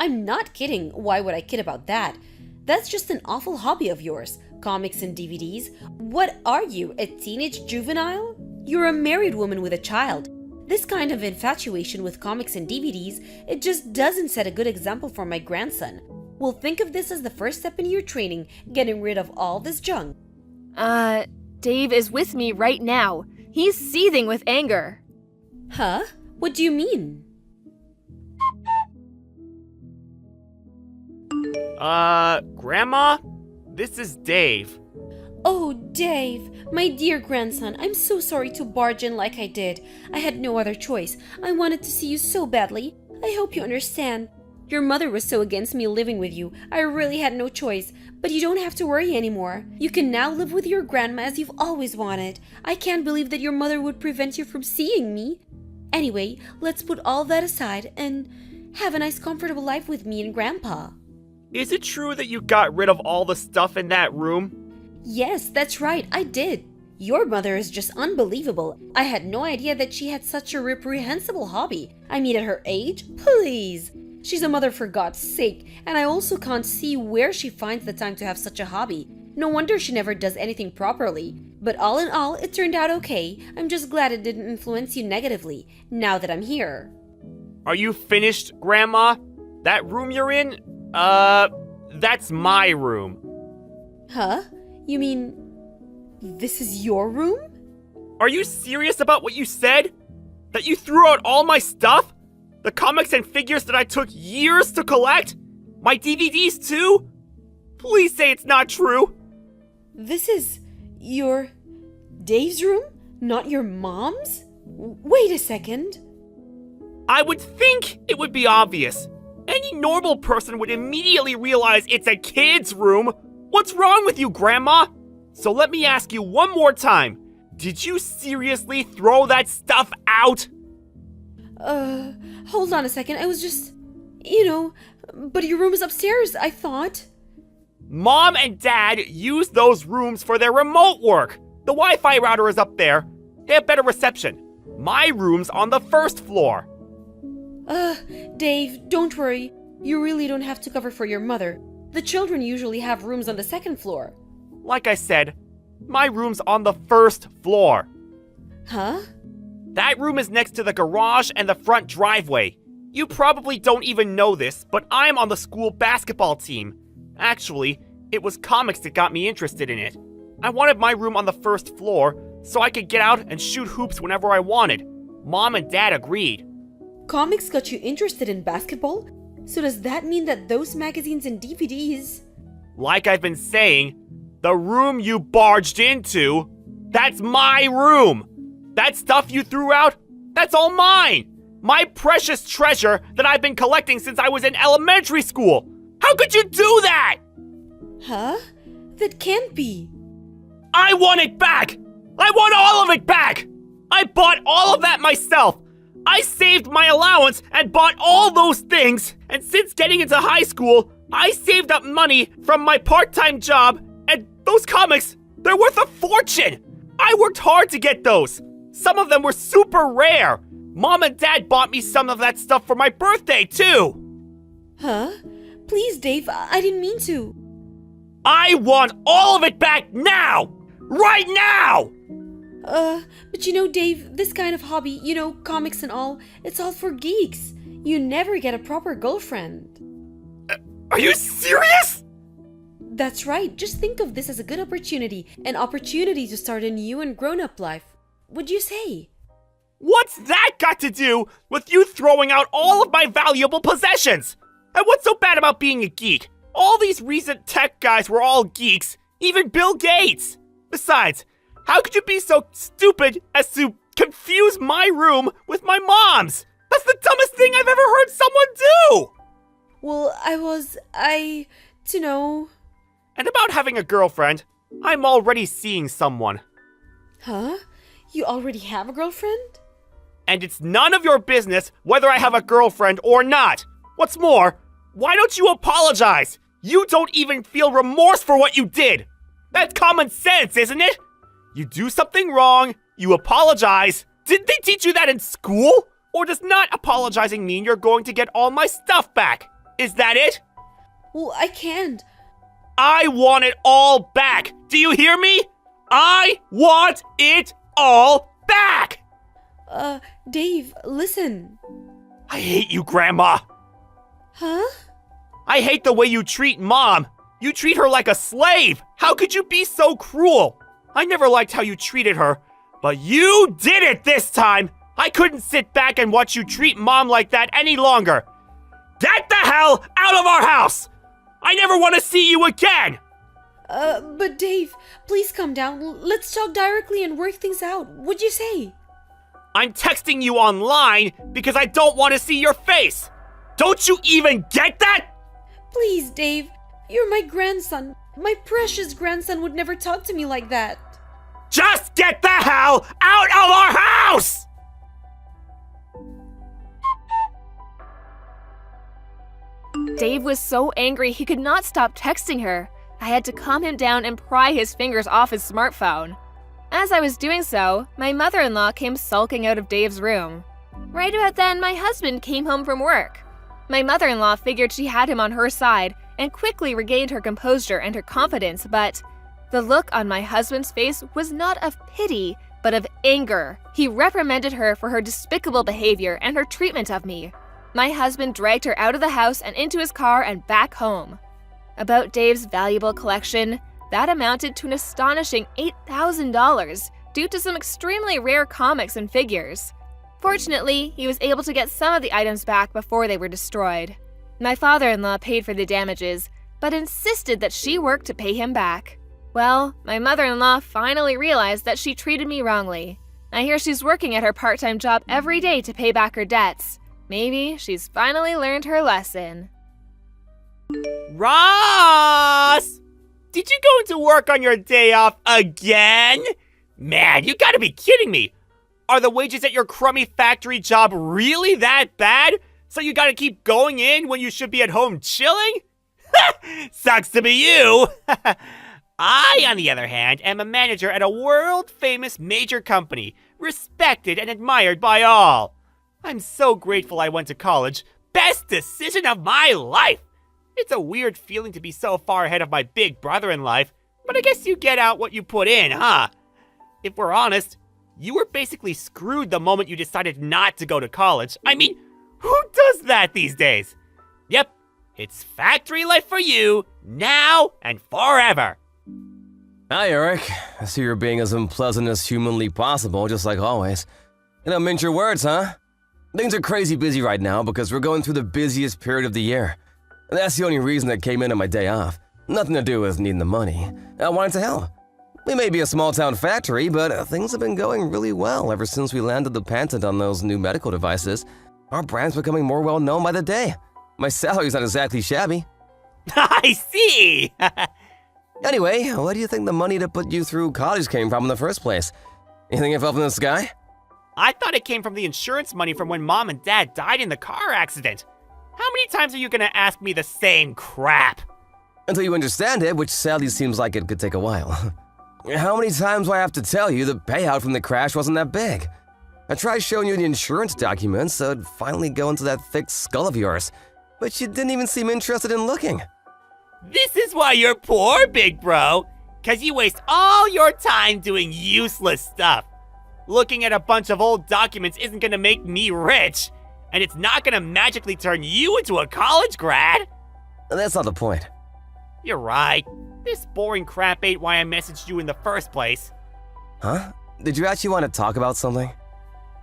I'm not kidding. Why would I kid about that? That's just an awful hobby of yours. comics and DVDs. What are you, a teenage juvenile? You're a married woman with a child. This kind of infatuation with comics and DVDs, it just doesn't set a good example for my grandson. Well, think of this as the first step in your training, getting rid of all this junk. Dave is with me right now. He's seething with anger. Huh? What do you mean? Grandma? This is Dave. Oh, Dave, my dear grandson, I'm so sorry to barge in like I did. I had no other choice. I wanted to see you so badly. I hope you understand. Your mother was so against me living with you. I really had no choice. But you don't have to worry anymore. You can now live with your grandma as you've always wanted. I can't believe that your mother would prevent you from seeing me. Anyway, let's put all that aside and have a nice comfortable life with me and Grandpa. Is it true that you got rid of all the stuff in that room? Yes, that's right, I did. Your mother is just unbelievable. I had no idea that she had such a reprehensible hobby. I mean, at her age? Please. She's a mother for God's sake, and I also can't see where she finds the time to have such a hobby. No wonder she never does anything properly. But all in all, it turned out okay. I'm just glad it didn't influence you negatively, now that I'm here. Are you finished, Grandma? That room you're in? That's my room. Huh? You mean, this is your room? Are you serious about what you said? That you threw out all my stuff? The comics and figures that I took years to collect? My DVDs too? Please say it's not true. This is your Dave's room? Not your mom's? Wait a second. I would think it would be obvious. Any normal person would immediately realize it's a kid's room. What's wrong with you, Grandma? So let me ask you one more time. Did you seriously throw that stuff out? Hold on a second. I was just, but your room is upstairs, I thought. Mom and Dad use those rooms for their remote work. The Wi-Fi router is up there. They have better reception. My room's on the first floor. Dave, don't worry. You really don't have to cover for your mother. The children usually have rooms on the second floor. Like I said, my room's on the first floor. Huh? That room is next to the garage and the front driveway. You probably don't even know this, but I'm on the school basketball team. Actually, it was comics that got me interested in it. I wanted my room on the first floor so I could get out and shoot hoops whenever I wanted. Mom and Dad agreed. Comics got you interested in basketball? So does that mean that those magazines and DVDs... Like I've been saying, the room you barged into, that's my room. That stuff you threw out, that's all mine. My precious treasure that I've been collecting since I was in elementary school. How could you do that? Huh? That can't be. I want it back. I want all of it back. I bought all of that myself. I saved my allowance and bought all those things, and since getting into high school, I saved up money from my part-time job, and those comics, they're worth a fortune! I worked hard to get those. Some of them were super rare. Mom and Dad bought me some of that stuff for my birthday, too. Huh? Please, Dave, I didn't mean to. I want all of it back now! Right now! But Dave, this kind of hobby, comics and all, it's all for geeks. You never get a proper girlfriend. Are you serious? That's right. Just think of this as a good opportunity. An opportunity to start a new and grown-up life. Would you say? What's that got to do with you throwing out all of my valuable possessions? And what's so bad about being a geek? All these recent tech guys were all geeks, even Bill Gates. Besides, how could you be so stupid as to confuse my room with my mom's? That's the dumbest thing I've ever heard someone do! Well, And about having a girlfriend, I'm already seeing someone. Huh? You already have a girlfriend? And it's none of your business whether I have a girlfriend or not. What's more, why don't you apologize? You don't even feel remorse for what you did. That's common sense, isn't it? You do something wrong, you apologize. Didn't they teach you that in school? Or does not apologizing mean you're going to get all my stuff back? Is that it? Well, I can't. I want it all back. Do you hear me? I want it all back! Dave, listen. I hate you, Grandma. Huh? I hate the way you treat Mom. You treat her like a slave. How could you be so cruel? I never liked how you treated her, but you did it this time. I couldn't sit back and watch you treat Mom like that any longer. Get the hell out of our house! I never want to see you again! But Dave, please calm down. Let's talk directly and work things out. What'd you say? I'm texting you online because I don't want to see your face. Don't you even get that? Please, Dave. You're my grandson. My precious grandson would never talk to me like that. Just get the hell out of our house! Dave was so angry he could not stop texting her. I had to calm him down and pry his fingers off his smartphone. As I was doing so, my mother-in-law came sulking out of Dave's room. Right about then, my husband came home from work. My mother-in-law figured she had him on her side and quickly regained her composure and her confidence, but the look on my husband's face was not of pity, but of anger. He reprimanded her for her despicable behavior and her treatment of me. My husband dragged her out of the house and into his car and back home. About Dave's valuable collection, that amounted to an astonishing $8,000 due to some extremely rare comics and figures. Fortunately, he was able to get some of the items back before they were destroyed. My father-in-law paid for the damages, but insisted that she work to pay him back. Well, my mother-in-law finally realized that she treated me wrongly. I hear she's working at her part-time job every day to pay back her debts. Maybe she's finally learned her lesson. Ross! Did you go into work on your day off again? Man, you gotta be kidding me. Are the wages at your crummy factory job really that bad? So you gotta keep going in when you should be at home chilling? Sucks to be you. I, on the other hand, am a manager at a world-famous major company, respected and admired by all. I'm so grateful I went to college. Best decision of my life! It's a weird feeling to be so far ahead of my big brother in life, but I guess you get out what you put in, huh? If we're honest, you were basically screwed the moment you decided not to go to college. I mean, who does that these days? Yep, it's factory life for you, now and forever. Hi, Eric. I see you're being as unpleasant as humanly possible, just like always. You don't mince your words, huh? Things are crazy busy right now because we're going through the busiest period of the year. That's the only reason I came in on my day off. Nothing to do with needing the money. I wanted to help. We may be a small-town factory, but things have been going really well ever since we landed the patent on those new medical devices. Our brand's becoming more well-known by the day. My salary's not exactly shabby. I see! Anyway, where do you think the money to put you through college came from in the first place? You think it fell from the sky? I thought it came from the insurance money from when Mom and Dad died in the car accident. How many times are you gonna ask me the same crap? Until you understand it, which sadly seems like it could take a while. How many times do I have to tell you the payout from the crash wasn't that big? I tried showing you the insurance documents so it'd finally go into that thick skull of yours, but you didn't even seem interested in looking. This is why you're poor, big bro. 'Cause you waste all your time doing useless stuff. Looking at a bunch of old documents isn't gonna make me rich, and it's not gonna magically turn you into a college grad. That's not the point. You're right. This boring crap ain't why I messaged you in the first place. Huh? Did you actually want to talk about something?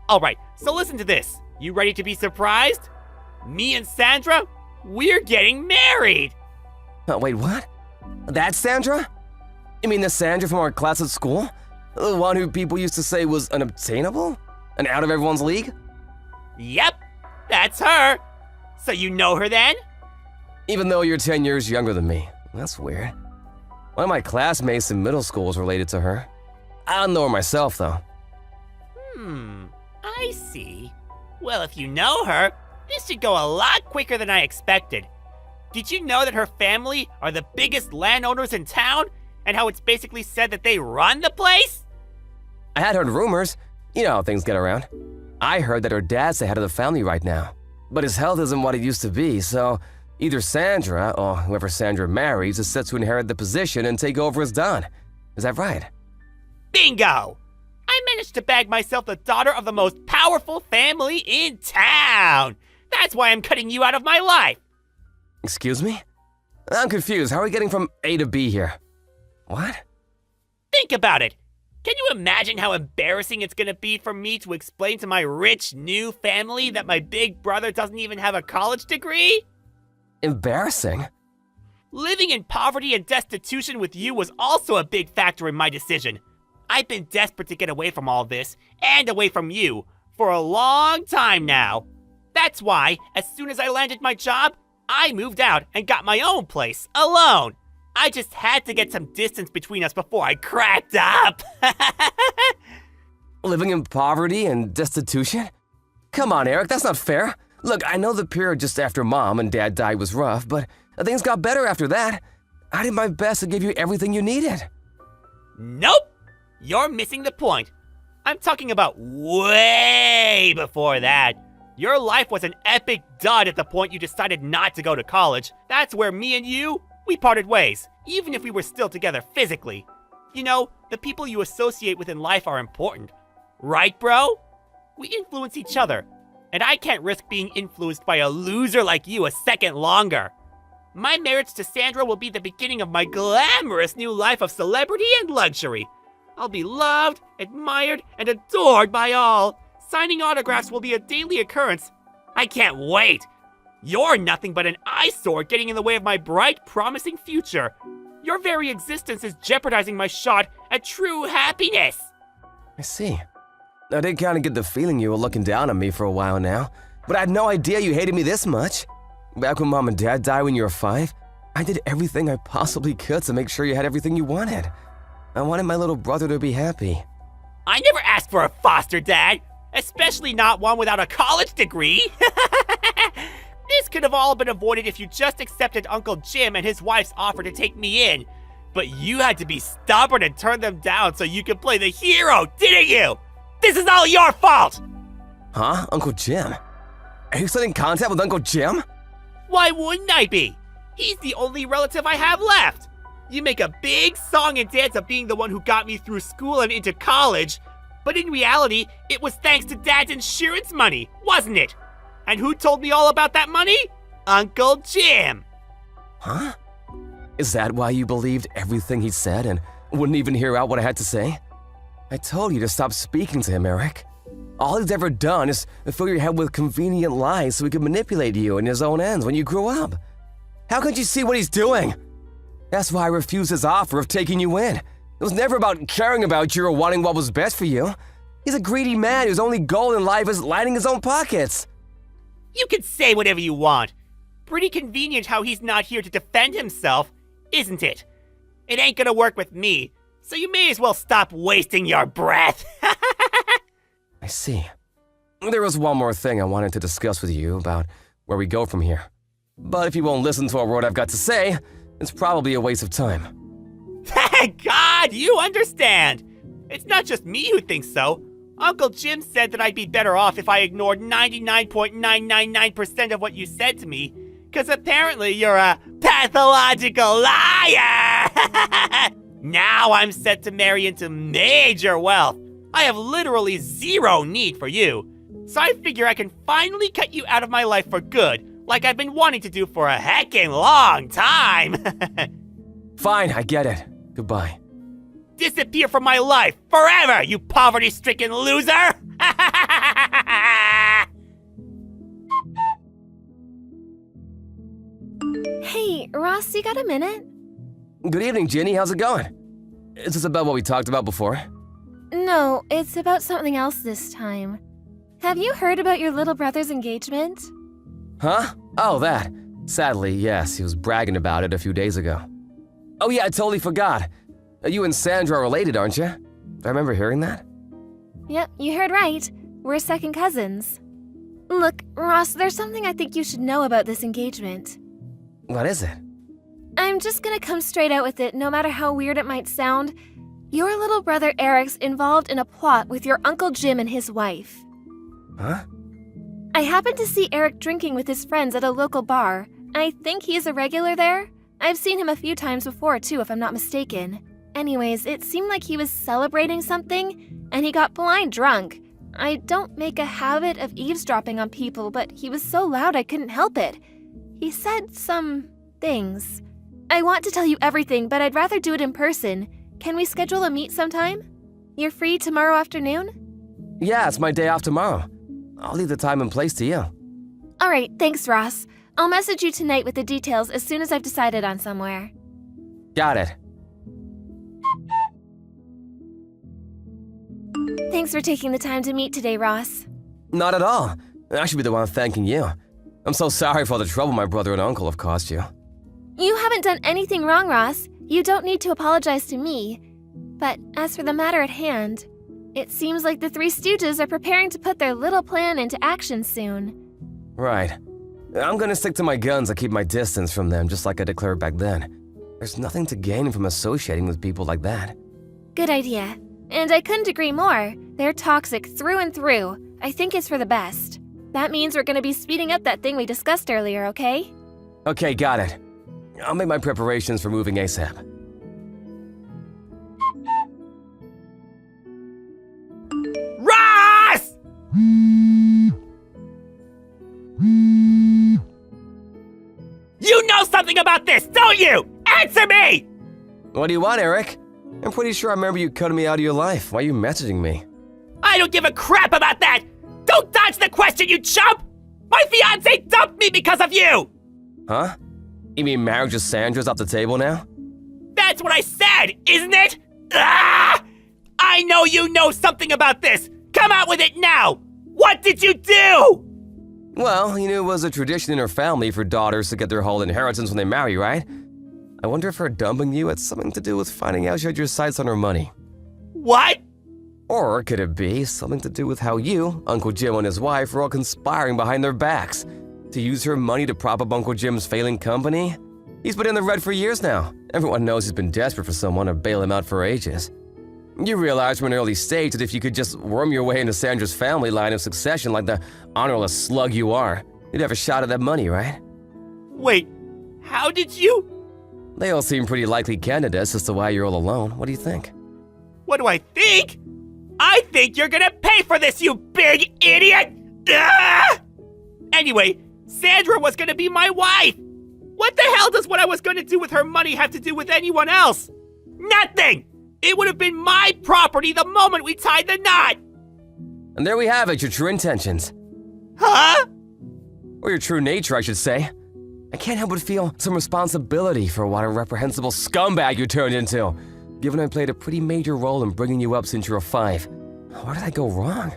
Alright, so listen to this. You ready to be surprised? Me and Sandra, we're getting married! Wait, what? That's Sandra? You mean the Sandra from our class at school? The one who people used to say was unobtainable? And out of everyone's league? Yep, that's her. So you know her then? Even though you're 10 years younger than me. That's weird. One of my classmates in middle school is related to her. I don't know her myself, though. I see. Well, if you know her, this should go a lot quicker than I expected. Did you know that her family are the biggest landowners in town? And how it's basically said that they run the place? I had heard rumors. You know how things get around. I heard that her dad's the head of the family right now. But his health isn't what it used to be, so Either Sandra, or whoever Sandra marries, is set to inherit the position and take over as Don. Is that right? Bingo! I managed to bag myself the daughter of the most powerful family in town. That's why I'm cutting you out of my life. Excuse me? I'm confused. How are we getting from A to B here? What? Think about it. Can you imagine how embarrassing it's gonna be for me to explain to my rich new family that my big brother doesn't even have a college degree? Embarrassing? Living in poverty and destitution with you was also a big factor in my decision. I've been desperate to get away from all this, and away from you, for a long time now. That's why, as soon as I landed my job, I moved out and got my own place, alone. I just had to get some distance between us before I cracked up. Living in poverty and destitution? Come on, Eric, that's not fair. Look, I know the period just after Mom and Dad died was rough, but things got better after that. I did my best to give you everything you needed. Nope! You're missing the point. I'm talking about way before that. Your life was an epic dud at the point you decided not to go to college. That's where me and you, we parted ways, even if we were still together physically. You know, the people you associate with in life are important. Right, bro? We influence each other, and I can't risk being influenced by a loser like you a second longer. My marriage to Sandra will be the beginning of my glamorous new life of celebrity and luxury. I'll be loved, admired, and adored by all. Signing autographs will be a daily occurrence. I can't wait. You're nothing but an eyesore getting in the way of my bright, promising future. Your very existence is jeopardizing my shot at true happiness. I see. I did kind of get the feeling you were looking down on me for a while now, but I had no idea you hated me this much. Back when Mom and Dad died when you were 5, I did everything I possibly could to make sure you had everything you wanted. I wanted my little brother to be happy. I never asked for a foster dad, especially not one without a college degree. This could have all been avoided if you just accepted Uncle Jim and his wife's offer to take me in. But you had to be stubborn and turn them down so you could play the hero, didn't you? This is all your fault! Huh? Uncle Jim? Are you still in contact with Uncle Jim? Why wouldn't I be? He's the only relative I have left. You make a big song and dance of being the one who got me through school and into college, but in reality, it was thanks to Dad's insurance money, wasn't it? And who told me all about that money? Uncle Jim. Huh? Is that why you believed everything he said and wouldn't even hear out what I had to say? I told you to stop speaking to him, Eric. All he's ever done is fill your head with convenient lies so he could manipulate you in his own ends when you grew up. How could you see what he's doing? That's why I refused his offer of taking you in. It was never about caring about you or wanting what was best for you. He's a greedy man whose only goal in life is lining his own pockets. You can say whatever you want. Pretty convenient how he's not here to defend himself, isn't it? It ain't gonna work with me, so you may as well stop wasting your breath. I see. There was one more thing I wanted to discuss with you about where we go from here. But if you won't listen to a word I've got to say, it's probably a waste of time. Thank God you understand. It's not just me who thinks so. Uncle Jim said that I'd be better off if I ignored 99.999% of what you said to me, because apparently you're a pathological liar. Now I'm set to marry into major wealth. I have literally zero need for you. So I figure I can finally cut you out of my life for good, like I've been wanting to do for a heckin' long time. Fine, I get it. Goodbye. Disappear from my life forever, you poverty-stricken loser! Hey, Ross, you got a minute? Good evening, Ginny. How's it going? Is this about what we talked about before? No, it's about something else this time. Have you heard about your little brother's engagement? Huh? Oh, that. Sadly, yes, he was bragging about it a few days ago. Oh yeah, I totally forgot. You and Sandra are related, aren't you? I remember hearing that. Yep, you heard right. We're second cousins. Look, Ross, there's something I think you should know about this engagement. What is it? I'm just gonna come straight out with it, no matter how weird it might sound. Your little brother Eric's involved in a plot with your Uncle Jim and his wife. Huh? I happened to see Eric drinking with his friends at a local bar, I think he's a regular there. I've seen him a few times before, too, if I'm not mistaken. Anyways, it seemed like he was celebrating something, and he got blind drunk. I don't make a habit of eavesdropping on people, but he was so loud I couldn't help it. He said some things. I want to tell you everything, but I'd rather do it in person. Can we schedule a meet sometime? You're free tomorrow afternoon? Yeah, it's my day off tomorrow. I'll leave the time and place to you. All right, thanks, Ross. I'll message you tonight with the details as soon as I've decided on somewhere. Got it. Thanks for taking the time to meet today, Ross. Not at all. I should be the one thanking you. I'm so sorry for all the trouble my brother and uncle have caused you. You haven't done anything wrong, Ross. You don't need to apologize to me. But as for the matter at hand, it seems like the Three Stooges are preparing to put their little plan into action soon. Right. I'm gonna stick to my guns and keep my distance from them, just like I declared back then. There's nothing to gain from associating with people like that. Good idea. And I couldn't agree more. They're toxic through and through. I think it's for the best. That means we're gonna be speeding up that thing we discussed earlier, okay? Okay, got it. I'll make my preparations for moving ASAP. Ross! You know something about this, don't you? Answer me! What do you want, Eric? I'm pretty sure I remember you cutting me out of your life. Why are you messaging me? I don't give a crap about that! Don't dodge the question, you chump! My fiancé dumped me because of you! Huh? You mean marriage with Sandra's off the table now? That's what I said, isn't it? Ah! I know you know something about this! Come out with it now! What did you do? Well, you knew it was a tradition in her family for daughters to get their whole inheritance when they marry, right? I wonder if her dumping you had something to do with finding out she had your sights on her money. What? Or could it be something to do with how you, Uncle Jim and his wife were all conspiring behind their backs to use her money to prop up Uncle Jim's failing company? He's been in the red for years now. Everyone knows he's been desperate for someone to bail him out for ages. You realize from an early stage that if you could just worm your way into Sandra's family line of succession like the honorless slug you are, you'd have a shot at that money, right? Wait, how did you? They all seem pretty likely candidates as to why you're all alone. What do you think? What do I think? I think you're gonna pay for this, you big idiot! Ah! Anyway, Sandra was gonna be my wife! What the hell does what I was gonna do with her money have to do with anyone else? Nothing! It would have been my property the moment we tied the knot! And there we have it, your true intentions. Huh? Or your true nature, I should say. I can't help but feel some responsibility for what a reprehensible scumbag you turned into, given I played a pretty major role in bringing you up since you were 5. Where did I go wrong?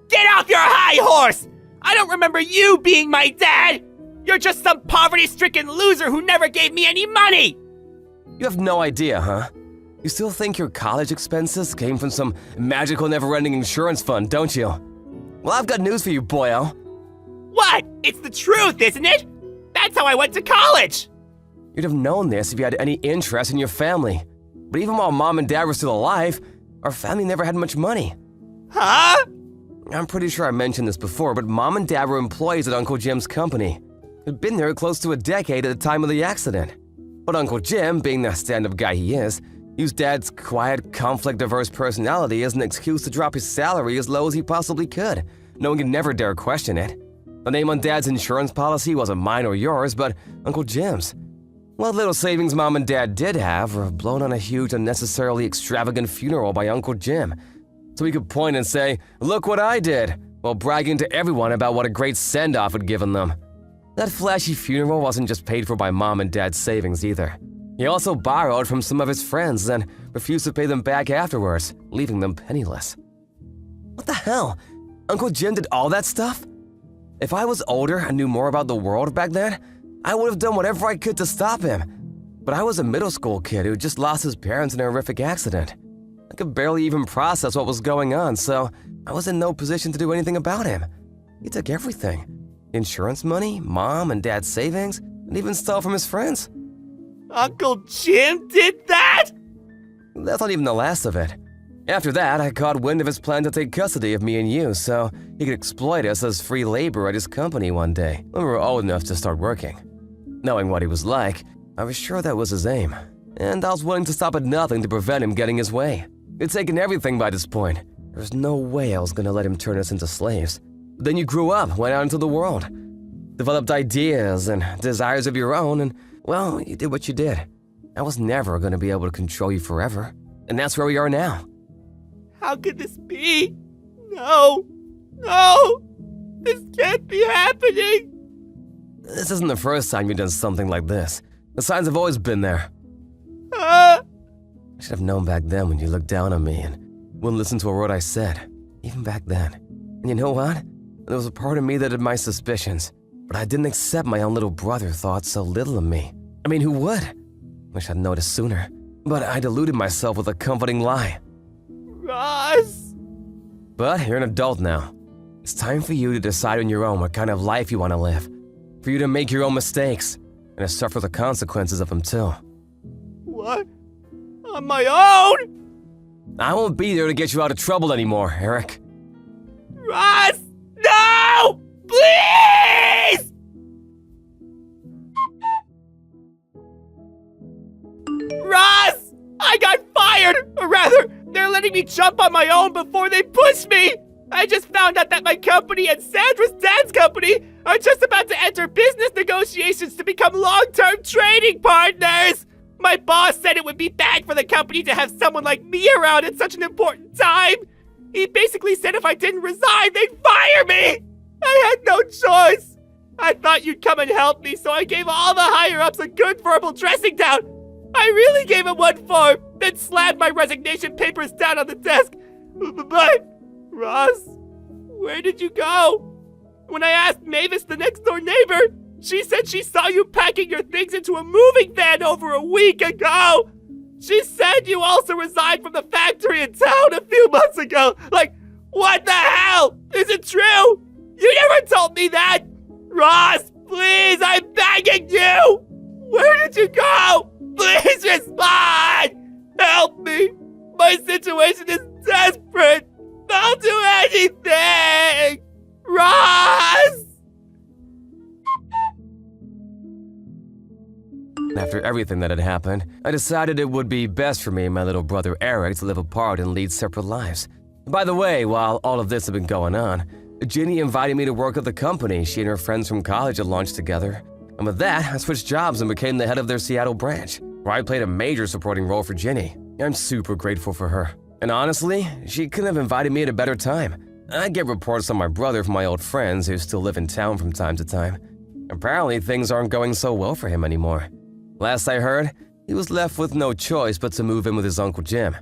Get off your high horse! I don't remember you being my dad! You're just some poverty-stricken loser who never gave me any money! You have no idea, huh? You still think your college expenses came from some magical never-ending insurance fund, don't you? Well, I've got news for you, boyo. What? It's the truth, isn't it? That's how I went to college! You'd have known this if you had any interest in your family. But even while Mom and Dad were still alive, our family never had much money. Huh? I'm pretty sure I mentioned this before, but Mom and Dad were employees at Uncle Jim's company. They'd been there close to a decade at the time of the accident. But Uncle Jim, being the stand-up guy he is, used Dad's quiet, conflict-averse personality as an excuse to drop his salary as low as he possibly could. No one could never dare question it. The name on Dad's insurance policy wasn't mine or yours, but Uncle Jim's. What little savings Mom and Dad did have were blown on a huge, unnecessarily extravagant funeral by Uncle Jim. So he could point and say, "Look what I did," while bragging to everyone about what a great send-off had given them. That flashy funeral wasn't just paid for by Mom and Dad's savings either. He also borrowed from some of his friends and refused to pay them back afterwards, leaving them penniless. What the hell? Uncle Jim did all that stuff? If I was older and knew more about the world back then, I would have done whatever I could to stop him. But I was a middle school kid who just lost his parents in a horrific accident. I could barely even process what was going on, so I was in no position to do anything about him. He took everything. Insurance money, Mom and Dad's savings, and even stole from his friends. Uncle Jim did that? That's not even the last of it. After that, I caught wind of his plan to take custody of me and you so he could exploit us as free labor at his company one day when we were old enough to start working. Knowing what he was like, I was sure that was his aim, and I was willing to stop at nothing to prevent him getting his way. He'd taken everything by this point. There was no way I was going to let him turn us into slaves. But then you grew up, went out into the world, developed ideas and desires of your own, and, well, you did what you did. I was never going to be able to control you forever, and that's where we are now. How could this be? No! No! This can't be happening! This isn't the first time you've done something like this. The signs have always been there. Ah! I should have known back then when you looked down on me and wouldn't listen to a word I said, even back then. And you know what? There was a part of me that had my suspicions, but I didn't accept my own little brother thought so little of me. I mean, who would? Wish I'd noticed sooner, but I deluded myself with a comforting lie. Ross! But you're an adult now. It's time for you to decide on your own what kind of life you want to live, for you to make your own mistakes, and to suffer the consequences of them too. What? On my own? I won't be there to get you out of trouble anymore, Eric. Ross! No! Please! Ross! I got fired! Or rather, they're letting me jump on my own before they push me! I just found out that my company and Sandra's dad's company are just about to enter business negotiations to become long-term trading partners! My boss said it would be bad for the company to have someone like me around at such an important time! He basically said if I didn't resign, they'd fire me! I had no choice! I thought you'd come and help me, so I gave all the higher-ups a good verbal dressing down! I really gave him one form, then slammed my resignation papers down on the desk. But, Ross, where did you go? When I asked Mavis, the next-door neighbor, she said she saw you packing your things into a moving van over a week ago! She said you also resigned from the factory in town a few months ago! Like, what the hell? Is it true? You never told me that! Ross, please, I'm begging you! Where did you go? Please respond! Help me! My situation is desperate! I'll do anything! Ross! After everything that had happened, I decided it would be best for me and my little brother Eric to live apart and lead separate lives. By the way, while all of this had been going on, Ginny invited me to work at the company she and her friends from college had launched together. And with that, I switched jobs and became the head of their Seattle branch, where I played a major supporting role for Ginny. I'm super grateful for her. And honestly, she couldn't have invited me at a better time. I get reports on my brother from my old friends who still live in town from time to time. Apparently, things aren't going so well for him anymore. Last I heard, he was left with no choice but to move in with his Uncle Jim,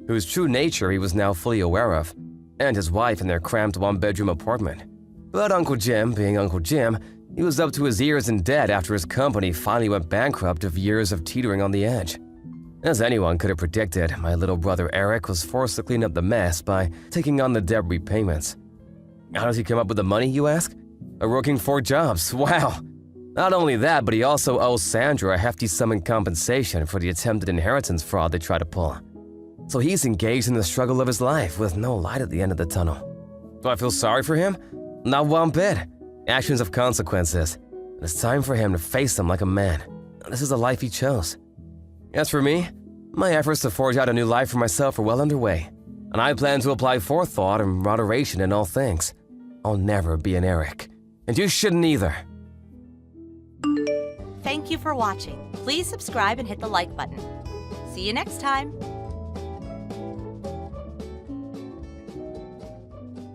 whose true nature he was now fully aware of, and his wife in their cramped one-bedroom apartment. But Uncle Jim, being Uncle Jim, he was up to his ears in debt after his company finally went bankrupt of years of teetering on the edge. As anyone could have predicted, my little brother Eric was forced to clean up the mess by taking on the debt repayments. How does he come up with the money, you ask? By working 4 jobs, wow! Not only that, but he also owes Sandra a hefty sum in compensation for the attempted inheritance fraud they tried to pull. So he's engaged in the struggle of his life with no light at the end of the tunnel. Do I feel sorry for him? Not one bit. Actions have consequences, and it's time for him to face them like a man. This is the life he chose. As for me, my efforts to forge out a new life for myself are well underway, and I plan to apply forethought and moderation in all things. I'll never be an Eric, and you shouldn't either. Thank you for watching. Please subscribe and hit the like button. See you next time.